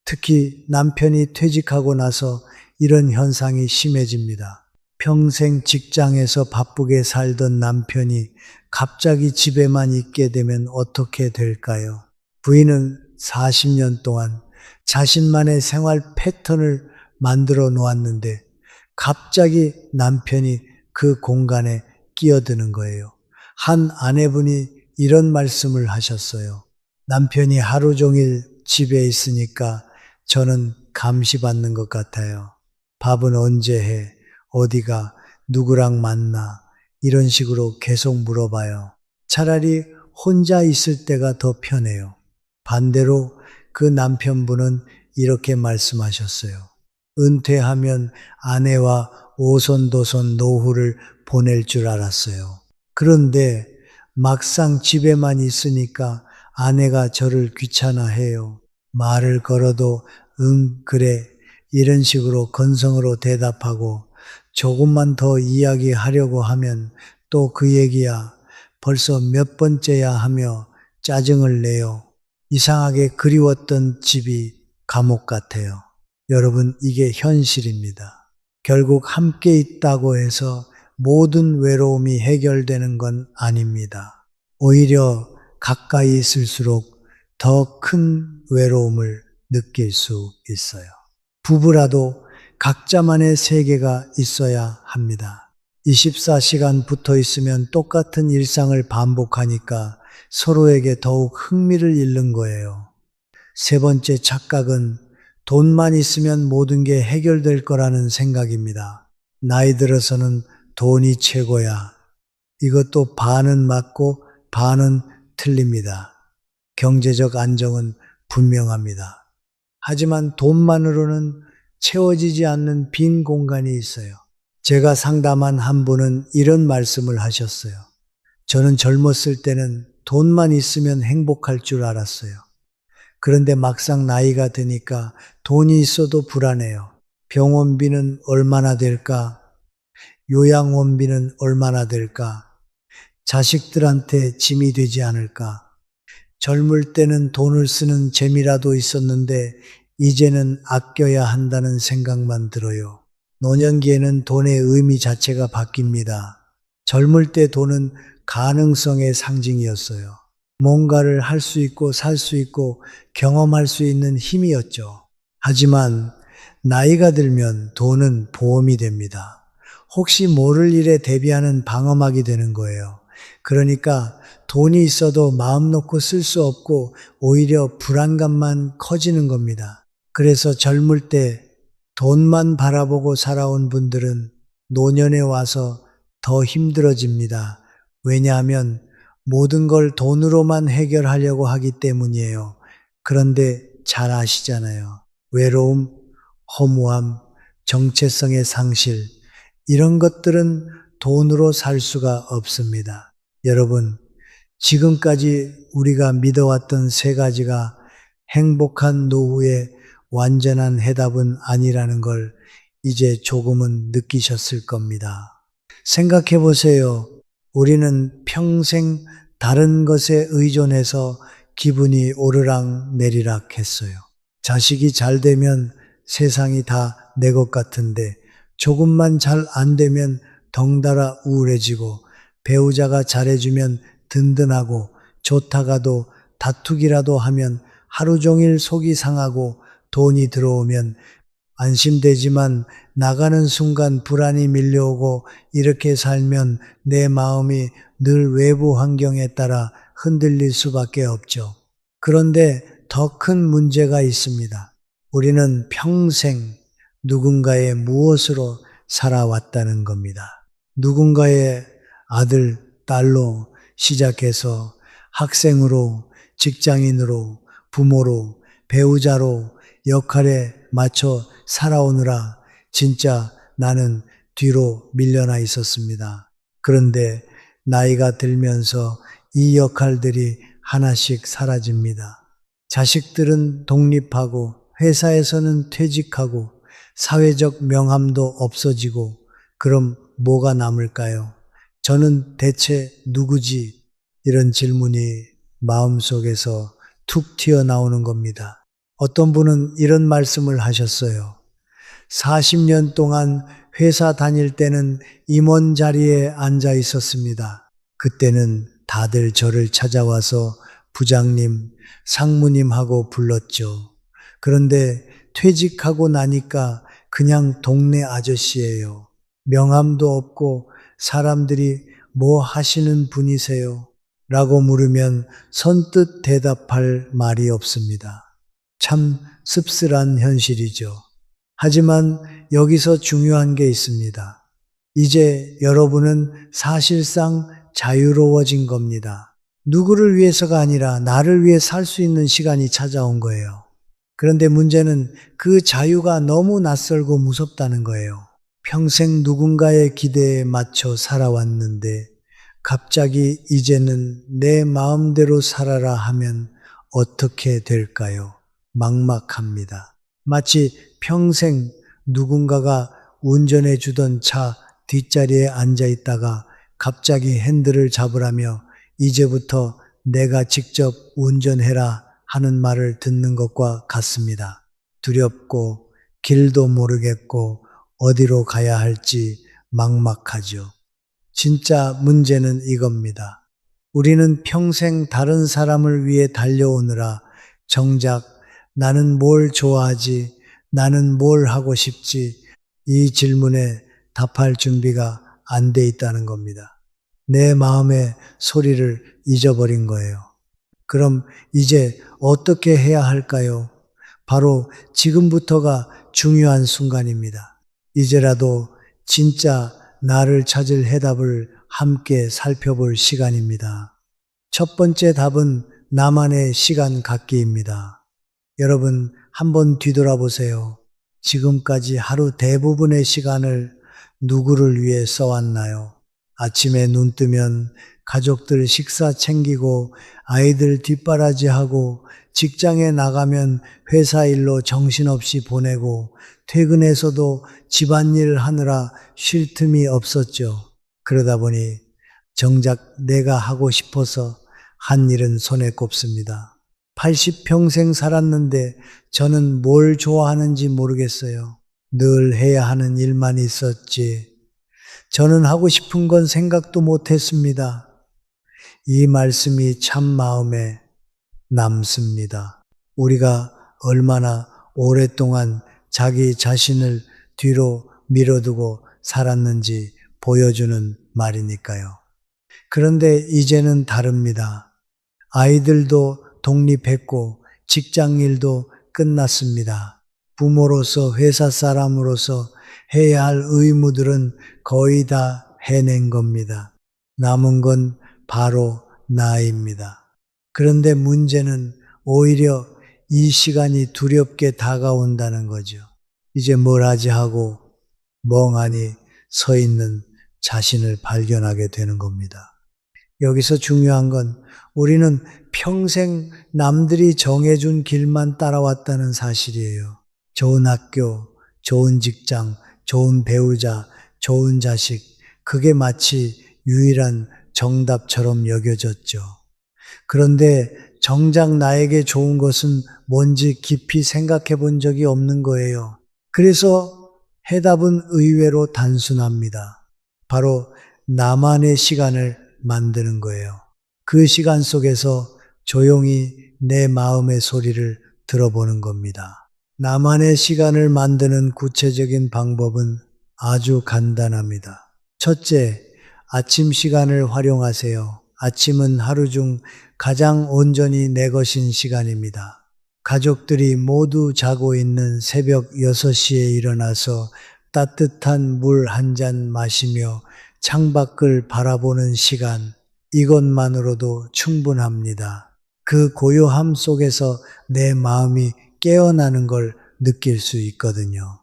특히 남편이 퇴직하고 나서 이런 현상이 심해집니다. 평생 직장에서 바쁘게 살던 남편이 갑자기 집에만 있게 되면 어떻게 될까요? 부인은 40년 동안 자신만의 생활 패턴을 만들어 놓았는데 갑자기 남편이 그 공간에 끼어드는 거예요. 한 아내분이 이런 말씀을 하셨어요. 남편이 하루 종일 집에 있으니까 저는 감시받는 것 같아요. 밥은 언제 해? 어디가? 누구랑 만나? 이런 식으로 계속 물어봐요. 차라리 혼자 있을 때가 더 편해요. 반대로 그 남편분은 이렇게 말씀하셨어요. 은퇴하면 아내와 오손도손 노후를 보낼 줄 알았어요. 그런데 막상 집에만 있으니까 아내가 저를 귀찮아해요. 말을 걸어도 응, 그래 이런 식으로 건성으로 대답하고 조금만 더 이야기하려고 하면 또 그 얘기야 벌써 몇 번째야 하며 짜증을 내요. 이상하게 그리웠던 집이 감옥 같아요. 여러분, 이게 현실입니다. 결국 함께 있다고 해서 모든 외로움이 해결되는 건 아닙니다. 오히려 가까이 있을수록 더 큰 외로움을 느낄 수 있어요. 부부라도 각자만의 세계가 있어야 합니다. 24시간 붙어 있으면 똑같은 일상을 반복하니까 서로에게 더욱 흥미를 잃는 거예요. 세 번째 착각은 돈만 있으면 모든 게 해결될 거라는 생각입니다. 나이 들어서는 돈이 최고야. 이것도 반은 맞고 반은 틀립니다. 경제적 안정은 분명합니다. 하지만 돈만으로는 채워지지 않는 빈 공간이 있어요. 제가 상담한 한 분은 이런 말씀을 하셨어요. 저는 젊었을 때는 돈만 있으면 행복할 줄 알았어요. 그런데 막상 나이가 드니까 돈이 있어도 불안해요. 병원비는 얼마나 될까? 요양원비는 얼마나 될까? 자식들한테 짐이 되지 않을까? 젊을 때는 돈을 쓰는 재미라도 있었는데 이제는 아껴야 한다는 생각만 들어요. 노년기에는 돈의 의미 자체가 바뀝니다. 젊을 때 돈은 가능성의 상징이었어요. 뭔가를 할 수 있고 살 수 있고 경험할 수 있는 힘이었죠. 하지만 나이가 들면 돈은 보험이 됩니다. 혹시 모를 일에 대비하는 방어막이 되는 거예요. 그러니까 돈이 있어도 마음 놓고 쓸 수 없고 오히려 불안감만 커지는 겁니다. 그래서 젊을 때 돈만 바라보고 살아온 분들은 노년에 와서 더 힘들어집니다. 왜냐하면 모든 걸 돈으로만 해결하려고 하기 때문이에요. 그런데 잘 아시잖아요. 외로움, 허무함, 정체성의 상실, 이런 것들은 돈으로 살 수가 없습니다. 여러분, 지금까지 우리가 믿어왔던 세 가지가 행복한 노후의 완전한 해답은 아니라는 걸 이제 조금은 느끼셨을 겁니다. 생각해 보세요. 우리는 평생 다른 것에 의존해서 기분이 오르락 내리락 했어요. 자식이 잘 되면 세상이 다 내 것 같은데 조금만 잘 안 되면 덩달아 우울해지고 배우자가 잘해주면 든든하고 좋다가도 다투기라도 하면 하루 종일 속이 상하고 돈이 들어오면 안심되지만 나가는 순간 불안이 밀려오고 이렇게 살면 내 마음이 늘 외부 환경에 따라 흔들릴 수밖에 없죠. 그런데 더 큰 문제가 있습니다. 우리는 평생 누군가의 무엇으로 살아왔다는 겁니다. 누군가의 아들, 딸로 시작해서 학생으로, 직장인으로, 부모로, 배우자로 역할에 맞춰 살아오느라 진짜 나는 뒤로 밀려나 있었습니다. 그런데 나이가 들면서 이 역할들이 하나씩 사라집니다. 자식들은 독립하고 회사에서는 퇴직하고 사회적 명함도 없어지고 그럼 뭐가 남을까요? 저는 대체 누구지? 이런 질문이 마음속에서 툭 튀어나오는 겁니다. 어떤 분은 이런 말씀을 하셨어요. 40년 동안 회사 다닐 때는 임원 자리에 앉아 있었습니다. 그때는 다들 저를 찾아와서 부장님, 상무님 하고 불렀죠. 그런데 퇴직하고 나니까 그냥 동네 아저씨예요. 명함도 없고 사람들이 뭐 하시는 분이세요? 라고 물으면 선뜻 대답할 말이 없습니다. 참 씁쓸한 현실이죠. 하지만 여기서 중요한 게 있습니다. 이제 여러분은 사실상 자유로워진 겁니다. 누구를 위해서가 아니라 나를 위해 살 수 있는 시간이 찾아온 거예요. 그런데 문제는 그 자유가 너무 낯설고 무섭다는 거예요. 평생 누군가의 기대에 맞춰 살아왔는데 갑자기 이제는 내 마음대로 살아라 하면 어떻게 될까요? 막막합니다. 마치 평생 누군가가 운전해 주던 차 뒷자리에 앉아 있다가 갑자기 핸들을 잡으라며 이제부터 내가 직접 운전해라 하는 말을 듣는 것과 같습니다. 두렵고 길도 모르겠고 어디로 가야 할지 막막하죠. 진짜 문제는 이겁니다. 우리는 평생 다른 사람을 위해 달려오느라 정작 나는 뭘 좋아하지, 나는 뭘 하고 싶지, 이 질문에 답할 준비가 안 돼 있다는 겁니다. 내 마음의 소리를 잊어버린 거예요. 그럼 이제 어떻게 해야 할까요? 바로 지금부터가 중요한 순간입니다. 이제라도 진짜 나를 찾을 해답을 함께 살펴볼 시간입니다. 첫 번째 답은 나만의 시간 갖기입니다. 여러분 한번 뒤돌아보세요. 지금까지 하루 대부분의 시간을 누구를 위해 써왔나요? 아침에 눈 뜨면 가족들 식사 챙기고 아이들 뒷바라지하고 직장에 나가면 회사 일로 정신없이 보내고 퇴근해서도 집안일 하느라 쉴 틈이 없었죠. 그러다 보니 정작 내가 하고 싶어서 한 일은 손에 꼽습니다. 80평생 살았는데 저는 뭘 좋아하는지 모르겠어요. 늘 해야 하는 일만 있었지. 저는 하고 싶은 건 생각도 못했습니다. 이 말씀이 참 마음에 남습니다. 우리가 얼마나 오랫동안 자기 자신을 뒤로 밀어두고 살았는지 보여주는 말이니까요. 그런데 이제는 다릅니다. 아이들도 독립했고 직장일도 끝났습니다. 부모로서 회사 사람으로서 해야 할 의무들은 거의 다 해낸 겁니다. 남은 건 바로 나입니다. 그런데 문제는 오히려 이 시간이 두렵게 다가온다는 거죠. 이제 뭘 하지 하고 멍하니 서 있는 자신을 발견하게 되는 겁니다. 여기서 중요한 건 우리는 평생 남들이 정해준 길만 따라왔다는 사실이에요. 좋은 학교, 좋은 직장, 좋은 배우자, 좋은 자식, 그게 마치 유일한 정답처럼 여겨졌죠. 그런데 정작 나에게 좋은 것은 뭔지 깊이 생각해 본 적이 없는 거예요. 그래서 해답은 의외로 단순합니다. 바로 나만의 시간을 만드는 거예요. 그 시간 속에서 조용히 내 마음의 소리를 들어보는 겁니다. 나만의 시간을 만드는 구체적인 방법은 아주 간단합니다. 첫째, 아침 시간을 활용하세요. 아침은 하루 중 가장 온전히 내 것인 시간입니다. 가족들이 모두 자고 있는 새벽 6시에 일어나서 따뜻한 물 한 잔 마시며 창밖을 바라보는 시간, 이것만으로도 충분합니다. 그 고요함 속에서 내 마음이 깨어나는 걸 느낄 수 있거든요.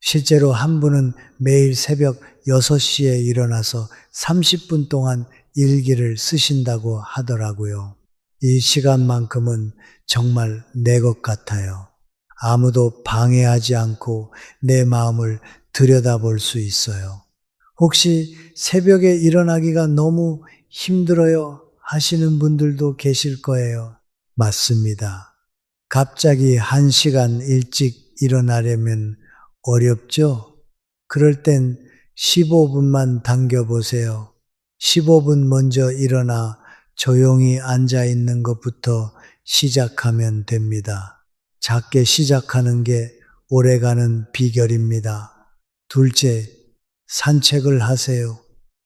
실제로 한 분은 매일 새벽 6시에 일어나서 30분 동안 일기를 쓰신다고 하더라고요. 이 시간만큼은 정말 내 것 같아요. 아무도 방해하지 않고 내 마음을 들여다볼 수 있어요. 혹시 새벽에 일어나기가 너무 힘들어요 하시는 분들도 계실 거예요. 맞습니다. 갑자기 1시간 일찍 일어나려면 어렵죠? 그럴 땐 15분만 당겨보세요. 15분 먼저 일어나 조용히 앉아 있는 것부터 시작하면 됩니다. 작게 시작하는 게 오래가는 비결입니다. 둘째, 산책을 하세요.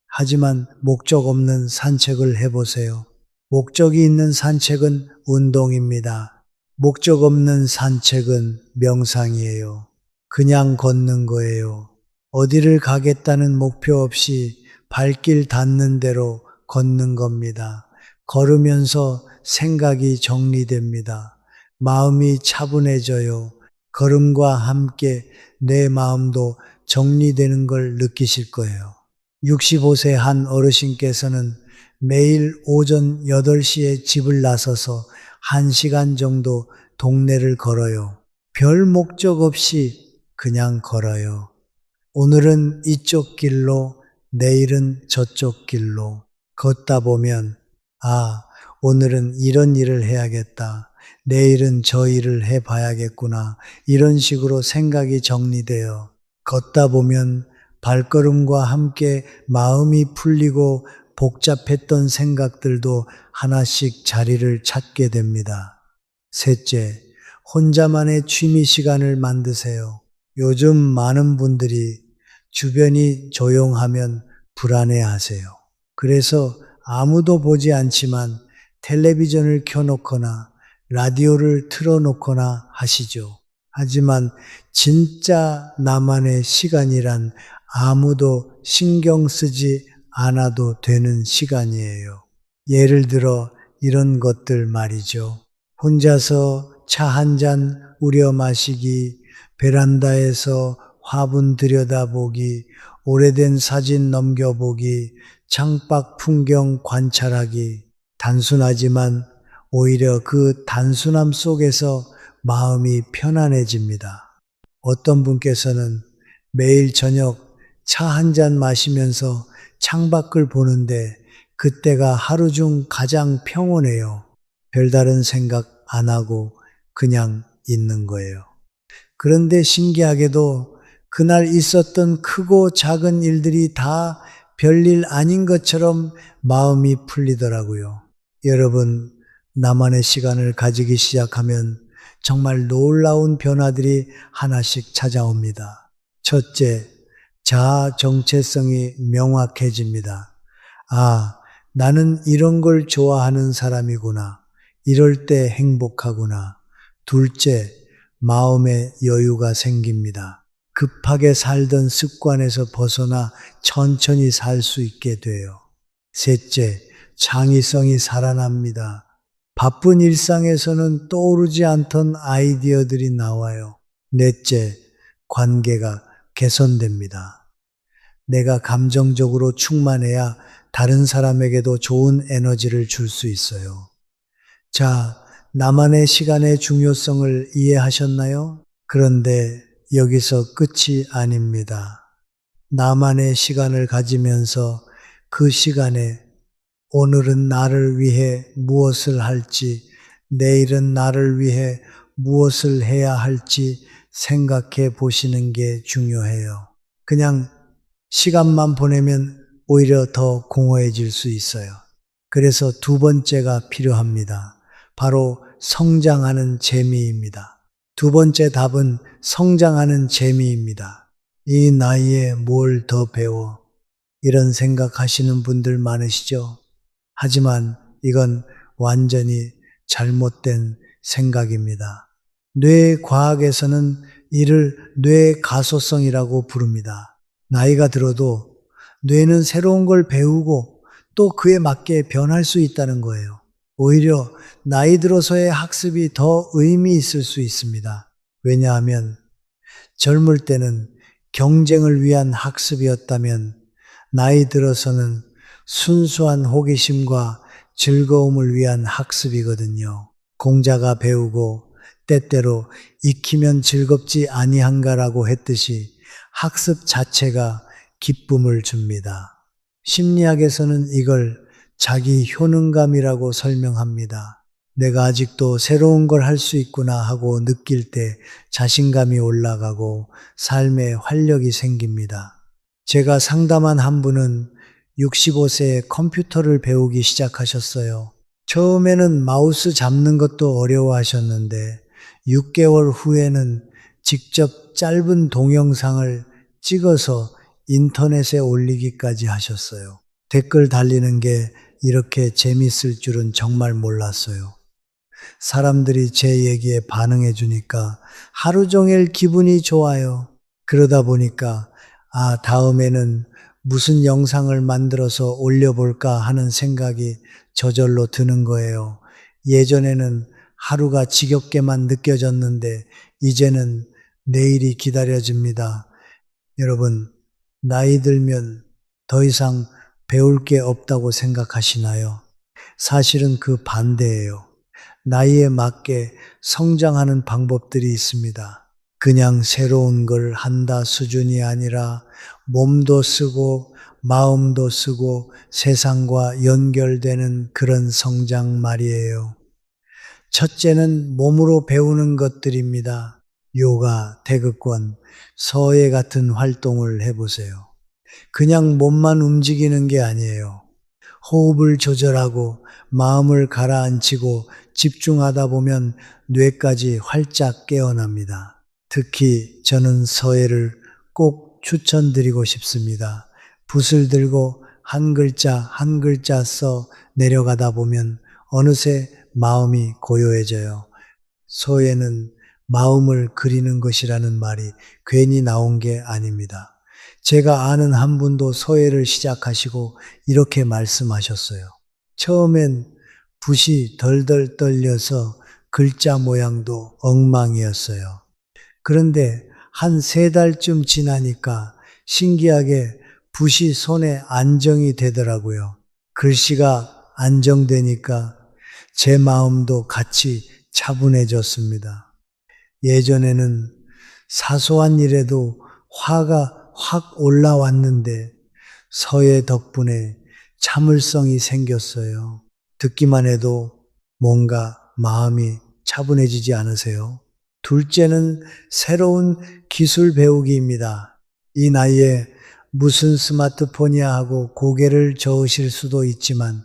하지만 목적 없는 산책을 해보세요. 목적이 있는 산책은 운동입니다. 목적 없는 산책은 명상이에요. 그냥 걷는 거예요. 어디를 가겠다는 목표 없이 발길 닿는 대로 걷는 겁니다. 걸으면서 생각이 정리됩니다. 마음이 차분해져요. 걸음과 함께 내 마음도 정리되는 걸 느끼실 거예요. 65세 한 어르신께서는 매일 오전 8시에 집을 나서서 1시간 정도 동네를 걸어요. 별 목적 없이 그냥 걸어요. 오늘은 이쪽 길로, 내일은 저쪽 길로 걷다 보면 오늘은 이런 일을 해야겠다. 내일은 저 일을 해봐야겠구나. 이런 식으로 생각이 정리돼요. 걷다 보면 발걸음과 함께 마음이 풀리고 복잡했던 생각들도 하나씩 자리를 찾게 됩니다. 셋째, 혼자만의 취미 시간을 만드세요. 요즘 많은 분들이 주변이 조용하면 불안해하세요. 그래서 아무도 보지 않지만 텔레비전을 켜놓거나 라디오를 틀어놓거나 하시죠. 하지만 진짜 나만의 시간이란 아무도 신경 쓰지 않아도 되는 시간이에요. 예를 들어 이런 것들 말이죠. 혼자서 차 한 잔 우려 마시기, 베란다에서 화분 들여다보기, 오래된 사진 넘겨보기, 창밖 풍경 관찰하기, 단순하지만 오히려 그 단순함 속에서 마음이 편안해집니다. 어떤 분께서는 매일 저녁 차 한 잔 마시면서 창밖을 보는데 그때가 하루 중 가장 평온해요. 별다른 생각 안 하고 그냥 있는 거예요. 그런데 신기하게도 그날 있었던 크고 작은 일들이 다 별일 아닌 것처럼 마음이 풀리더라고요. 여러분, 나만의 시간을 가지기 시작하면 정말 놀라운 변화들이 하나씩 찾아옵니다. 첫째, 자아 정체성이 명확해집니다. 아, 나는 이런 걸 좋아하는 사람이구나. 이럴 때 행복하구나. 둘째, 마음의 여유가 생깁니다. 급하게 살던 습관에서 벗어나 천천히 살 수 있게 돼요. 셋째, 창의성이 살아납니다. 바쁜 일상에서는 떠오르지 않던 아이디어들이 나와요. 넷째, 관계가 개선됩니다. 내가 감정적으로 충만해야 다른 사람에게도 좋은 에너지를 줄 수 있어요. 자, 나만의 시간의 중요성을 이해하셨나요? 그런데 여기서 끝이 아닙니다. 나만의 시간을 가지면서 그 시간에 오늘은 나를 위해 무엇을 할지, 내일은 나를 위해 무엇을 해야 할지 생각해 보시는 게 중요해요. 그냥 시간만 보내면 오히려 더 공허해질 수 있어요. 그래서 두 번째가 필요합니다. 바로 성장하는 재미입니다. 두 번째 답은 성장하는 재미입니다. 이 나이에 뭘 더 배워? 이런 생각하시는 분들 많으시죠? 하지만 이건 완전히 잘못된 생각입니다. 뇌과학에서는 이를 뇌가소성이라고 부릅니다. 나이가 들어도 뇌는 새로운 걸 배우고 또 그에 맞게 변할 수 있다는 거예요. 오히려 나이 들어서의 학습이 더 의미 있을 수 있습니다. 왜냐하면 젊을 때는 경쟁을 위한 학습이었다면 나이 들어서는 순수한 호기심과 즐거움을 위한 학습이거든요. 공자가 배우고 때때로 익히면 즐겁지 아니한가라고 했듯이 학습 자체가 기쁨을 줍니다. 심리학에서는 이걸 자기 효능감이라고 설명합니다. 내가 아직도 새로운 걸 할 수 있구나 하고 느낄 때 자신감이 올라가고 삶에 활력이 생깁니다. 제가 상담한 한 분은 65세에 컴퓨터를 배우기 시작하셨어요. 처음에는 마우스 잡는 것도 어려워하셨는데 6개월 후에는 직접 짧은 동영상을 찍어서 인터넷에 올리기까지 하셨어요. 댓글 달리는 게 이렇게 재밌을 줄은 정말 몰랐어요. 사람들이 제 얘기에 반응해 주니까 하루 종일 기분이 좋아요. 그러다 보니까 다음에는 무슨 영상을 만들어서 올려볼까 하는 생각이 저절로 드는 거예요. 예전에는 하루가 지겹게만 느껴졌는데 이제는 내일이 기다려집니다. 여러분, 나이 들면 더 이상 배울 게 없다고 생각하시나요? 사실은 그 반대예요. 나이에 맞게 성장하는 방법들이 있습니다. 그냥 새로운 걸 한다 수준이 아니라 몸도 쓰고 마음도 쓰고 세상과 연결되는 그런 성장 말이에요. 첫째는 몸으로 배우는 것들입니다. 요가, 태극권, 서예 같은 활동을 해보세요. 그냥 몸만 움직이는 게 아니에요. 호흡을 조절하고 마음을 가라앉히고 집중하다 보면 뇌까지 활짝 깨어납니다. 특히 저는 서예를 꼭 추천드리고 싶습니다. 붓을 들고 한 글자 한 글자 써 내려가다 보면 어느새 마음이 고요해져요. 서예는 마음을 그리는 것이라는 말이 괜히 나온 게 아닙니다. 제가 아는 한 분도 서예를 시작하시고 이렇게 말씀하셨어요. 처음엔 붓이 덜덜 떨려서 글자 모양도 엉망이었어요. 그런데 한 3달쯤 지나니까 신기하게 붓이 손에 안정이 되더라고요. 글씨가 안정되니까 제 마음도 같이 차분해졌습니다. 예전에는 사소한 일에도 화가 확 올라왔는데 서예 덕분에 참을성이 생겼어요. 듣기만 해도 뭔가 마음이 차분해지지 않으세요? 둘째는 새로운 기술 배우기입니다. 이 나이에 무슨 스마트폰이야 하고 고개를 저으실 수도 있지만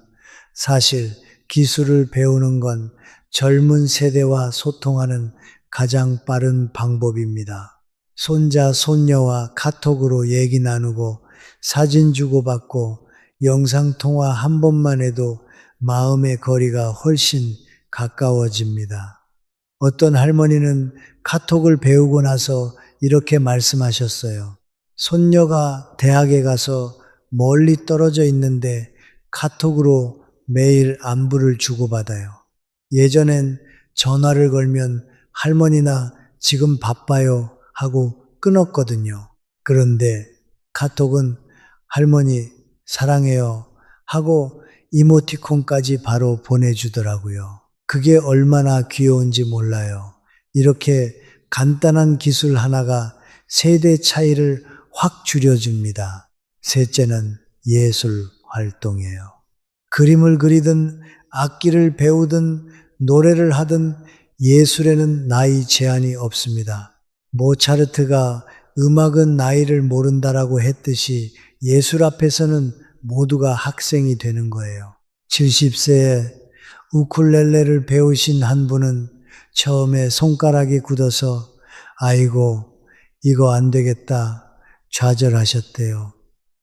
사실 기술을 배우는 건 젊은 세대와 소통하는 가장 빠른 방법입니다. 손자, 손녀와 카톡으로 얘기 나누고 사진 주고받고 영상통화 한 번만 해도 마음의 거리가 훨씬 가까워집니다. 어떤 할머니는 카톡을 배우고 나서 이렇게 말씀하셨어요. 손녀가 대학에 가서 멀리 떨어져 있는데 카톡으로 매일 안부를 주고받아요. 예전엔 전화를 걸면 할머니나 지금 바빠요 하고 끊었거든요. 그런데 카톡은 할머니 사랑해요 하고 이모티콘까지 바로 보내주더라고요. 그게 얼마나 귀여운지 몰라요. 이렇게 간단한 기술 하나가 세대 차이를 확 줄여줍니다. 셋째는 예술 활동이에요. 그림을 그리든 악기를 배우든 노래를 하든 예술에는 나이 제한이 없습니다. 모차르트가 음악은 나이를 모른다라고 했듯이 예술 앞에서는 모두가 학생이 되는 거예요. 70세에 우쿨렐레를 배우신 한 분은 처음에 손가락이 굳어서 아이고 이거 안 되겠다 좌절하셨대요.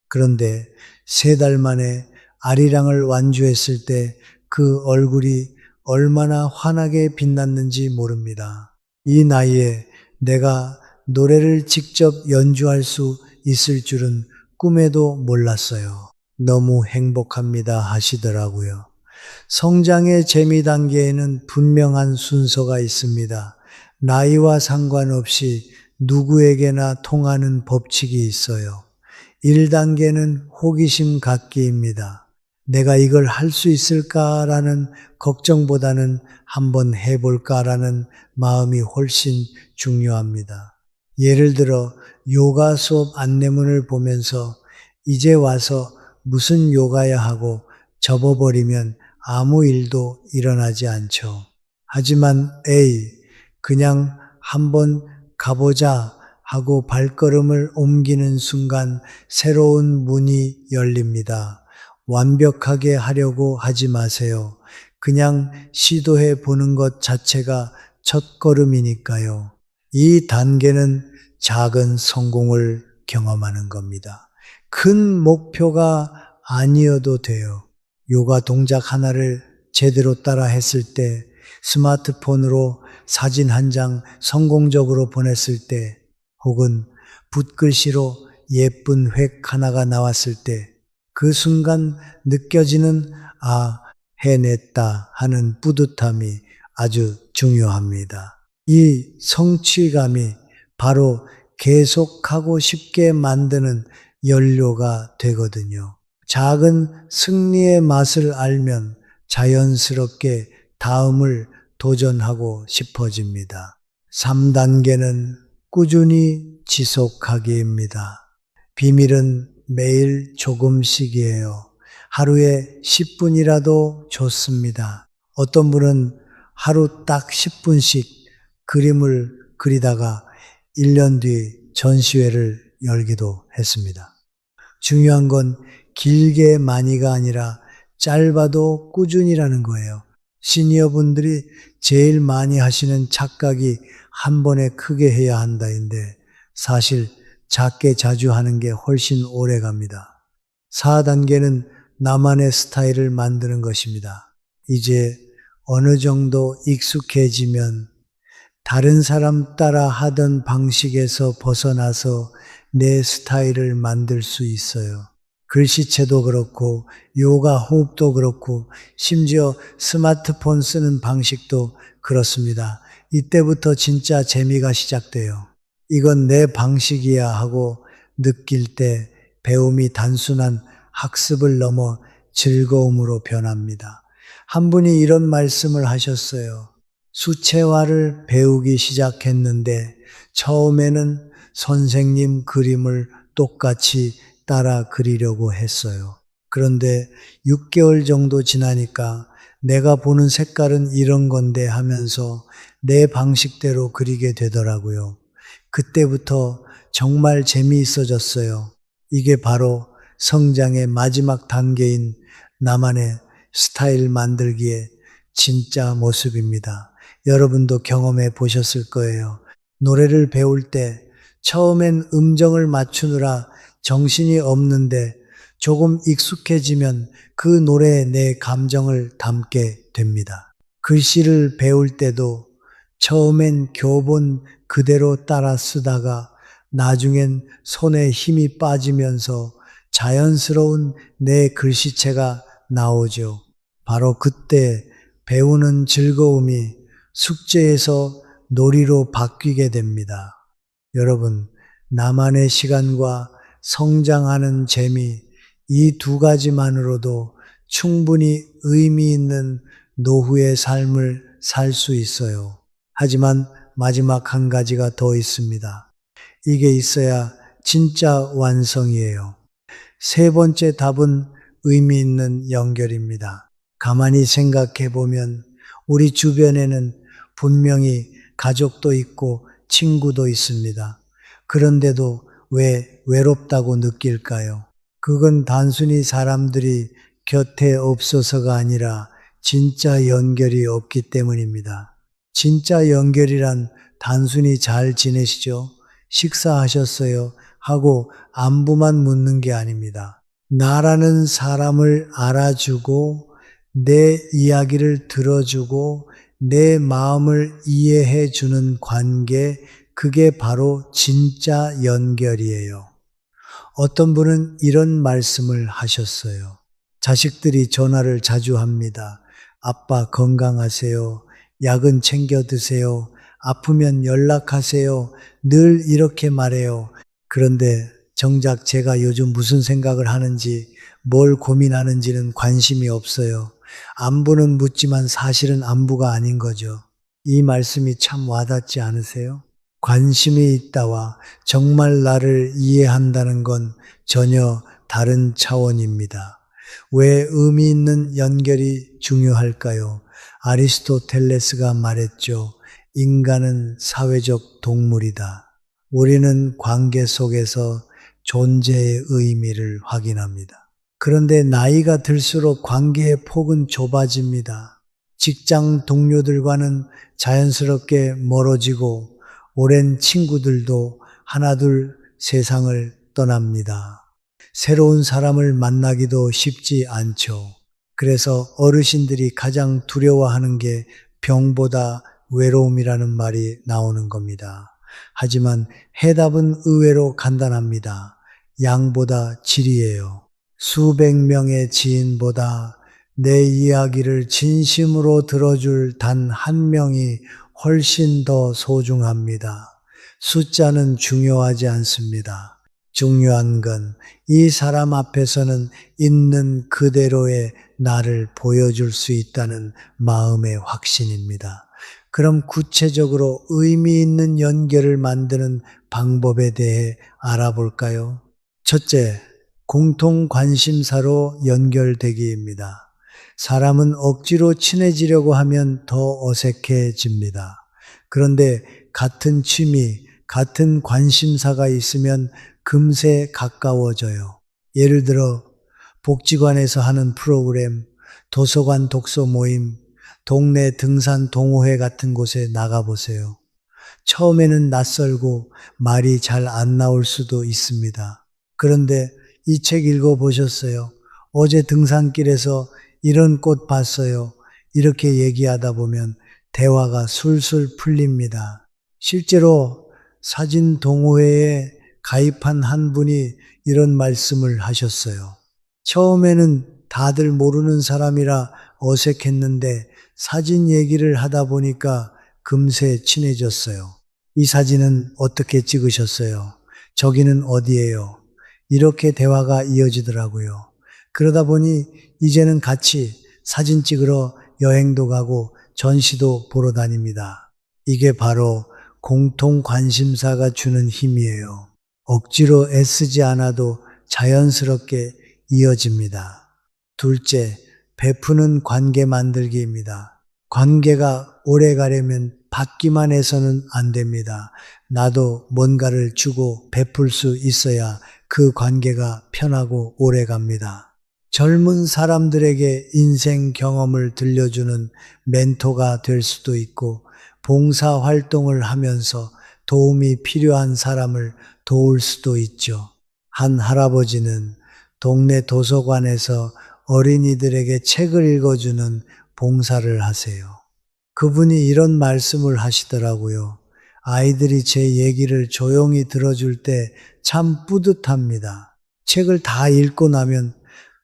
그런데 3달 만에 아리랑을 완주했을 때 그 얼굴이 얼마나 환하게 빛났는지 모릅니다. 이 나이에 내가 노래를 직접 연주할 수 있을 줄은 꿈에도 몰랐어요. 너무 행복합니다 하시더라고요. 성장의 재미 단계에는 분명한 순서가 있습니다. 나이와 상관없이 누구에게나 통하는 법칙이 있어요. 1단계는 호기심 갖기입니다. 내가 이걸 할 수 있을까라는 걱정보다는 한번 해볼까라는 마음이 훨씬 중요합니다. 예를 들어 요가 수업 안내문을 보면서 이제 와서 무슨 요가야 하고 접어버리면 아무 일도 일어나지 않죠. 하지만 그냥 한번 가보자 하고 발걸음을 옮기는 순간 새로운 문이 열립니다. 완벽하게 하려고 하지 마세요. 그냥 시도해 보는 것 자체가 첫걸음이니까요. 이 단계는 작은 성공을 경험하는 겁니다. 큰 목표가 아니어도 돼요. 요가 동작 하나를 제대로 따라 했을 때, 스마트폰으로 사진 한 장 성공적으로 보냈을 때, 혹은 붓글씨로 예쁜 획 하나가 나왔을 때, 그 순간 느껴지는 해냈다 하는 뿌듯함이 아주 중요합니다. 이 성취감이 바로 계속하고 싶게 만드는 연료가 되거든요. 작은 승리의 맛을 알면 자연스럽게 다음을 도전하고 싶어집니다. 3단계는 꾸준히 지속하기입니다. 비밀은 매일 조금씩이에요. 하루에 10분이라도 좋습니다. 어떤 분은 하루 딱 10분씩 그림을 그리다가 1년 뒤 전시회를 열기도 했습니다. 중요한 건 길게 많이가 아니라 짧아도 꾸준히라는 거예요. 시니어분들이 제일 많이 하시는 착각이 한 번에 크게 해야 한다인데 사실 작게 자주 하는 게 훨씬 오래 갑니다. 4단계는 나만의 스타일을 만드는 것입니다. 이제 어느 정도 익숙해지면 다른 사람 따라 하던 방식에서 벗어나서 내 스타일을 만들 수 있어요. 글씨체도 그렇고 요가 호흡도 그렇고 심지어 스마트폰 쓰는 방식도 그렇습니다. 이때부터 진짜 재미가 시작돼요. 이건 내 방식이야 하고 느낄 때 배움이 단순한 학습을 넘어 즐거움으로 변합니다. 한 분이 이런 말씀을 하셨어요. 수채화를 배우기 시작했는데 처음에는 선생님 그림을 똑같이 따라 그리려고 했어요. 그런데 6개월 정도 지나니까 내가 보는 색깔은 이런 건데 하면서 내 방식대로 그리게 되더라고요. 그때부터 정말 재미있어졌어요. 이게 바로 성장의 마지막 단계인 나만의 스타일 만들기의 진짜 모습입니다. 여러분도 경험해 보셨을 거예요. 노래를 배울 때 처음엔 음정을 맞추느라 정신이 없는데 조금 익숙해지면 그 노래에 내 감정을 담게 됩니다. 글씨를 배울 때도 처음엔 교본 그대로 따라 쓰다가 나중엔 손에 힘이 빠지면서 자연스러운 내 글씨체가 나오죠. 바로 그때 배우는 즐거움이 숙제에서 놀이로 바뀌게 됩니다. 여러분, 나만의 시간과 성장하는 재미, 이 두 가지만으로도 충분히 의미 있는 노후의 삶을 살 수 있어요. 하지만 마지막 한 가지가 더 있습니다. 이게 있어야 진짜 완성이에요. 세 번째 답은 의미 있는 연결입니다. 가만히 생각해 보면 우리 주변에는 분명히 가족도 있고 친구도 있습니다. 그런데도 왜 외롭다고 느낄까요? 그건 단순히 사람들이 곁에 없어서가 아니라 진짜 연결이 없기 때문입니다. 진짜 연결이란 단순히 잘 지내시죠? 식사하셨어요? 하고 안부만 묻는 게 아닙니다. 나라는 사람을 알아주고 내 이야기를 들어주고 내 마음을 이해해 주는 관계, 그게 바로 진짜 연결이에요. 어떤 분은 이런 말씀을 하셨어요. 자식들이 전화를 자주 합니다. 아빠 건강하세요. 약은 챙겨 드세요. 아프면 연락하세요. 늘 이렇게 말해요. 그런데 정작 제가 요즘 무슨 생각을 하는지, 뭘 고민하는지는 관심이 없어요. 안부는 묻지만 사실은 안부가 아닌 거죠. 이 말씀이 참 와닿지 않으세요? 관심이 있다와 정말 나를 이해한다는 건 전혀 다른 차원입니다. 왜 의미 있는 연결이 중요할까요? 아리스토텔레스가 말했죠. 인간은 사회적 동물이다. 우리는 관계 속에서 존재의 의미를 확인합니다. 그런데 나이가 들수록 관계의 폭은 좁아집니다. 직장 동료들과는 자연스럽게 멀어지고 오랜 친구들도 하나둘 세상을 떠납니다. 새로운 사람을 만나기도 쉽지 않죠. 그래서 어르신들이 가장 두려워하는 게 병보다 외로움이라는 말이 나오는 겁니다. 하지만 해답은 의외로 간단합니다. 양보다 질이에요. 수백 명의 지인보다 내 이야기를 진심으로 들어줄 단 한 명이 훨씬 더 소중합니다. 숫자는 중요하지 않습니다. 중요한 건 이 사람 앞에서는 있는 그대로의 나를 보여줄 수 있다는 마음의 확신입니다. 그럼 구체적으로 의미 있는 연결을 만드는 방법에 대해 알아볼까요? 첫째, 공통 관심사로 연결되기입니다. 사람은 억지로 친해지려고 하면 더 어색해집니다. 그런데 같은 취미, 같은 관심사가 있으면 금세 가까워져요. 예를 들어 복지관에서 하는 프로그램, 도서관 독서 모임, 동네 등산 동호회 같은 곳에 나가보세요. 처음에는 낯설고 말이 잘 안 나올 수도 있습니다. 그런데 이 책 읽어보셨어요? 어제 등산길에서 이런 꽃 봤어요. 이렇게 얘기하다 보면 대화가 술술 풀립니다. 실제로 사진 동호회에 가입한 한 분이 이런 말씀을 하셨어요. 처음에는 다들 모르는 사람이라 어색했는데 사진 얘기를 하다 보니까 금세 친해졌어요. 이 사진은 어떻게 찍으셨어요? 저기는 어디예요? 이렇게 대화가 이어지더라고요. 그러다 보니 이제는 같이 사진 찍으러 여행도 가고 전시도 보러 다닙니다. 이게 바로 공통 관심사가 주는 힘이에요. 억지로 애쓰지 않아도 자연스럽게 이어집니다. 둘째, 베푸는 관계 만들기입니다. 관계가 오래 가려면 받기만 해서는 안 됩니다. 나도 뭔가를 주고 베풀 수 있어야 그 관계가 편하고 오래 갑니다. 젊은 사람들에게 인생 경험을 들려주는 멘토가 될 수도 있고, 봉사 활동을 하면서 도움이 필요한 사람을 도울 수도 있죠. 한 할아버지는 동네 도서관에서 어린이들에게 책을 읽어주는 봉사를 하세요. 그분이 이런 말씀을 하시더라고요. 아이들이 제 얘기를 조용히 들어줄 때 참 뿌듯합니다. 책을 다 읽고 나면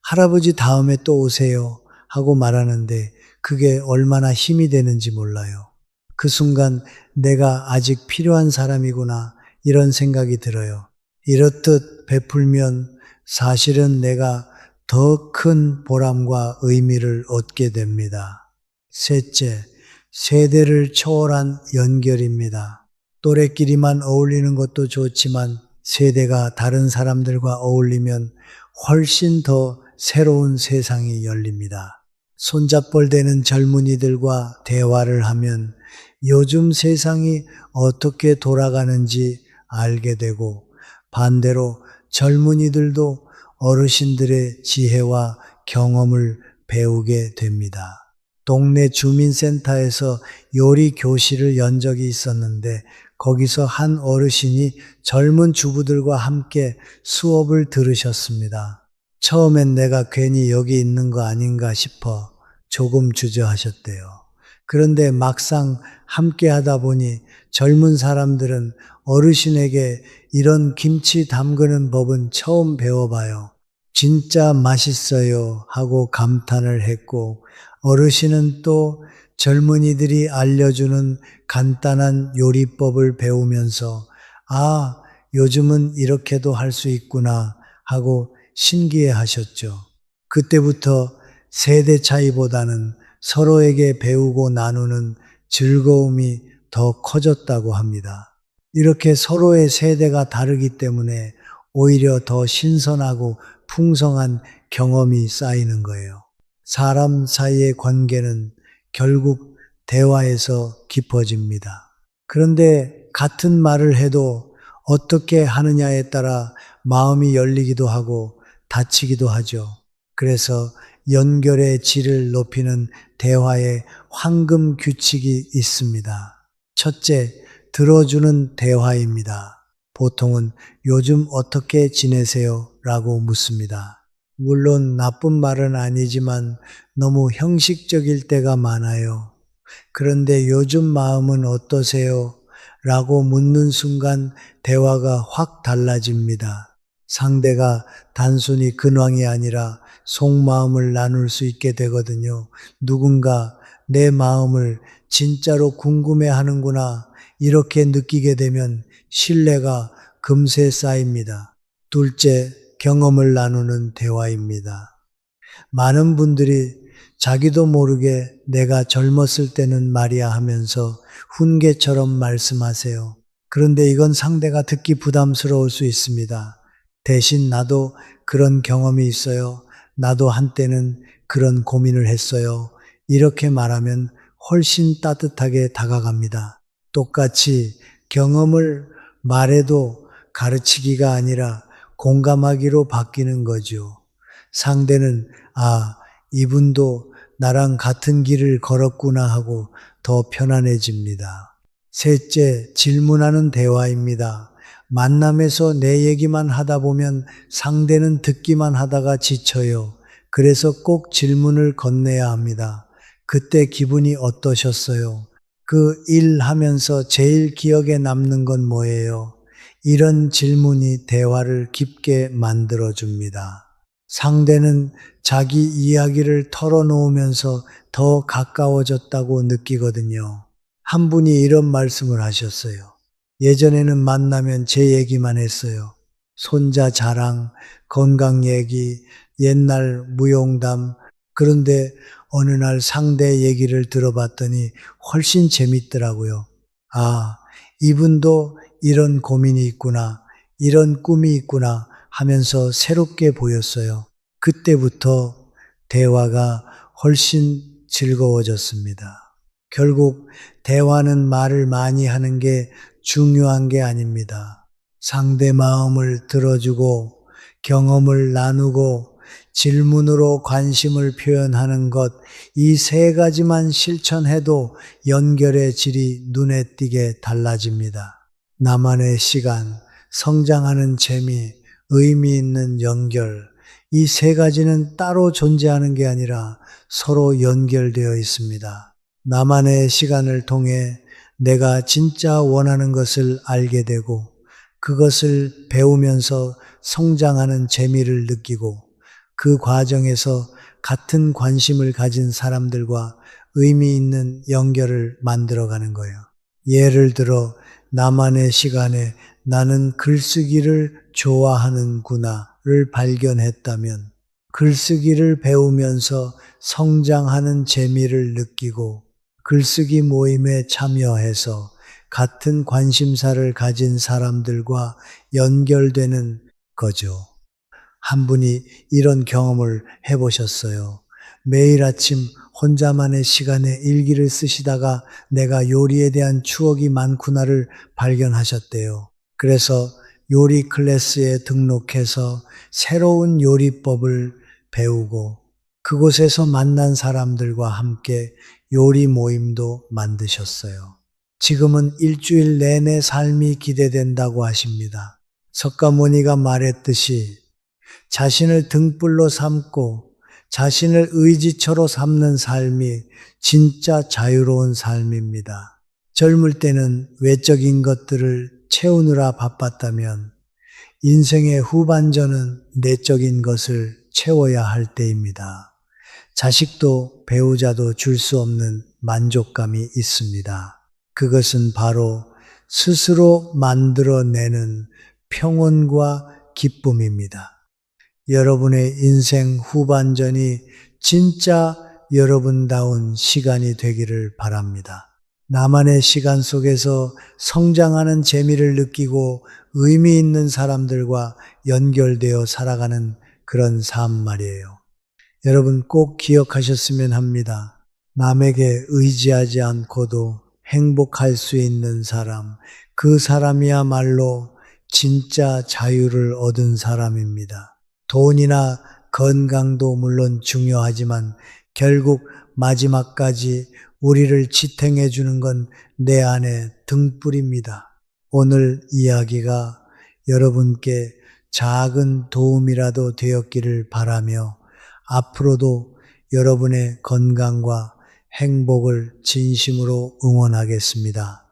할아버지 다음에 또 오세요 하고 말하는데 그게 얼마나 힘이 되는지 몰라요. 그 순간 내가 아직 필요한 사람이구나 이런 생각이 들어요. 이렇듯 베풀면 사실은 내가 더 큰 보람과 의미를 얻게 됩니다. 셋째, 세대를 초월한 연결입니다. 또래끼리만 어울리는 것도 좋지만 세대가 다른 사람들과 어울리면 훨씬 더 새로운 세상이 열립니다. 손잡벌 되는 젊은이들과 대화를 하면 요즘 세상이 어떻게 돌아가는지 알게 되고, 반대로 젊은이들도 어르신들의 지혜와 경험을 배우게 됩니다. 동네 주민센터에서 요리 교실을 연 적이 있었는데 거기서 한 어르신이 젊은 주부들과 함께 수업을 들으셨습니다. 처음엔 내가 괜히 여기 있는 거 아닌가 싶어 조금 주저하셨대요. 그런데 막상 함께 하다 보니 젊은 사람들은 어르신에게 이런 김치 담그는 법은 처음 배워봐요. 진짜 맛있어요 하고 감탄을 했고, 어르신은 또 젊은이들이 알려주는 간단한 요리법을 배우면서 아, 요즘은 이렇게도 할 수 있구나 하고 신기해 하셨죠. 그때부터 세대 차이보다는 서로에게 배우고 나누는 즐거움이 더 커졌다고 합니다. 이렇게 서로의 세대가 다르기 때문에 오히려 더 신선하고 풍성한 경험이 쌓이는 거예요. 사람 사이의 관계는 결국 대화에서 깊어집니다. 그런데 같은 말을 해도 어떻게 하느냐에 따라 마음이 열리기도 하고 다치기도 하죠. 그래서 연결의 질을 높이는 대화의 황금 규칙이 있습니다. 첫째, 들어주는 대화입니다. 보통은 요즘 어떻게 지내세요? 라고 묻습니다. 물론 나쁜 말은 아니지만 너무 형식적일 때가 많아요. 그런데 요즘 마음은 어떠세요? 라고 묻는 순간 대화가 확 달라집니다. 상대가 단순히 근황이 아니라 속마음을 나눌 수 있게 되거든요. 누군가 내 마음을 진짜로 궁금해 하는구나 이렇게 느끼게 되면 신뢰가 금세 쌓입니다. 둘째, 경험을 나누는 대화입니다. 많은 분들이 자기도 모르게 내가 젊었을 때는 말이야 하면서 훈계처럼 말씀하세요. 그런데 이건 상대가 듣기 부담스러울 수 있습니다. 대신 나도 그런 경험이 있어요. 나도 한때는 그런 고민을 했어요. 이렇게 말하면 훨씬 따뜻하게 다가갑니다. 똑같이 경험을 말해도 가르치기가 아니라 공감하기로 바뀌는 거죠. 상대는 아, 이분도 나랑 같은 길을 걸었구나 하고 더 편안해집니다. 셋째, 질문하는 대화입니다. 만남에서 내 얘기만 하다 보면 상대는 듣기만 하다가 지쳐요. 그래서 꼭 질문을 건네야 합니다. 그때 기분이 어떠셨어요? 그 일 하면서 제일 기억에 남는 건 뭐예요? 이런 질문이 대화를 깊게 만들어줍니다. 상대는 자기 이야기를 털어놓으면서 더 가까워졌다고 느끼거든요. 한 분이 이런 말씀을 하셨어요. 예전에는 만나면 제 얘기만 했어요. 손자 자랑, 건강 얘기, 옛날 무용담. 그런데 어느 날 상대 얘기를 들어봤더니 훨씬 재밌더라고요. 아, 이분도 이런 고민이 있구나, 이런 꿈이 있구나 하면서 새롭게 보였어요. 그때부터 대화가 훨씬 즐거워졌습니다. 결국 대화는 말을 많이 하는 게 중요한 게 아닙니다. 상대 마음을 들어주고 경험을 나누고 질문으로 관심을 표현하는 것, 이 세 가지만 실천해도 연결의 질이 눈에 띄게 달라집니다. 나만의 시간, 성장하는 재미, 의미 있는 연결, 이 세 가지는 따로 존재하는 게 아니라 서로 연결되어 있습니다. 나만의 시간을 통해 내가 진짜 원하는 것을 알게 되고 그것을 배우면서 성장하는 재미를 느끼고 그 과정에서 같은 관심을 가진 사람들과 의미 있는 연결을 만들어가는 거예요. 예를 들어 나만의 시간에 나는 글쓰기를 좋아하는구나를 발견했다면 글쓰기를 배우면서 성장하는 재미를 느끼고 글쓰기 모임에 참여해서 같은 관심사를 가진 사람들과 연결되는 거죠. 한 분이 이런 경험을 해보셨어요. 매일 아침 혼자만의 시간에 일기를 쓰시다가 내가 요리에 대한 추억이 많구나를 발견하셨대요. 그래서 요리 클래스에 등록해서 새로운 요리법을 배우고 그곳에서 만난 사람들과 함께 요리 모임도 만드셨어요. 지금은 일주일 내내 삶이 기대된다고 하십니다. 석가모니가 말했듯이 자신을 등불로 삼고 자신을 의지처로 삼는 삶이 진짜 자유로운 삶입니다. 젊을 때는 외적인 것들을 채우느라 바빴다면 인생의 후반전은 내적인 것을 채워야 할 때입니다. 자식도 배우자도 줄 수 없는 만족감이 있습니다. 그것은 바로 스스로 만들어내는 평온과 기쁨입니다. 여러분의 인생 후반전이 진짜 여러분다운 시간이 되기를 바랍니다. 나만의 시간 속에서 성장하는 재미를 느끼고 의미 있는 사람들과 연결되어 살아가는 그런 삶 말이에요. 여러분 꼭 기억하셨으면 합니다. 남에게 의지하지 않고도 행복할 수 있는 사람, 그 사람이야말로 진짜 자유를 얻은 사람입니다. 돈이나 건강도 물론 중요하지만 결국 마지막까지 우리를 지탱해 주는 건 내 안의 등불입니다. 오늘 이야기가 여러분께 작은 도움이라도 되었기를 바라며 앞으로도 여러분의 건강과 행복을 진심으로 응원하겠습니다.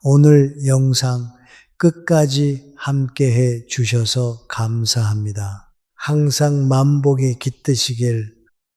오늘 영상 끝까지 함께 해 주셔서 감사합니다. 항상 만복이 깃드시길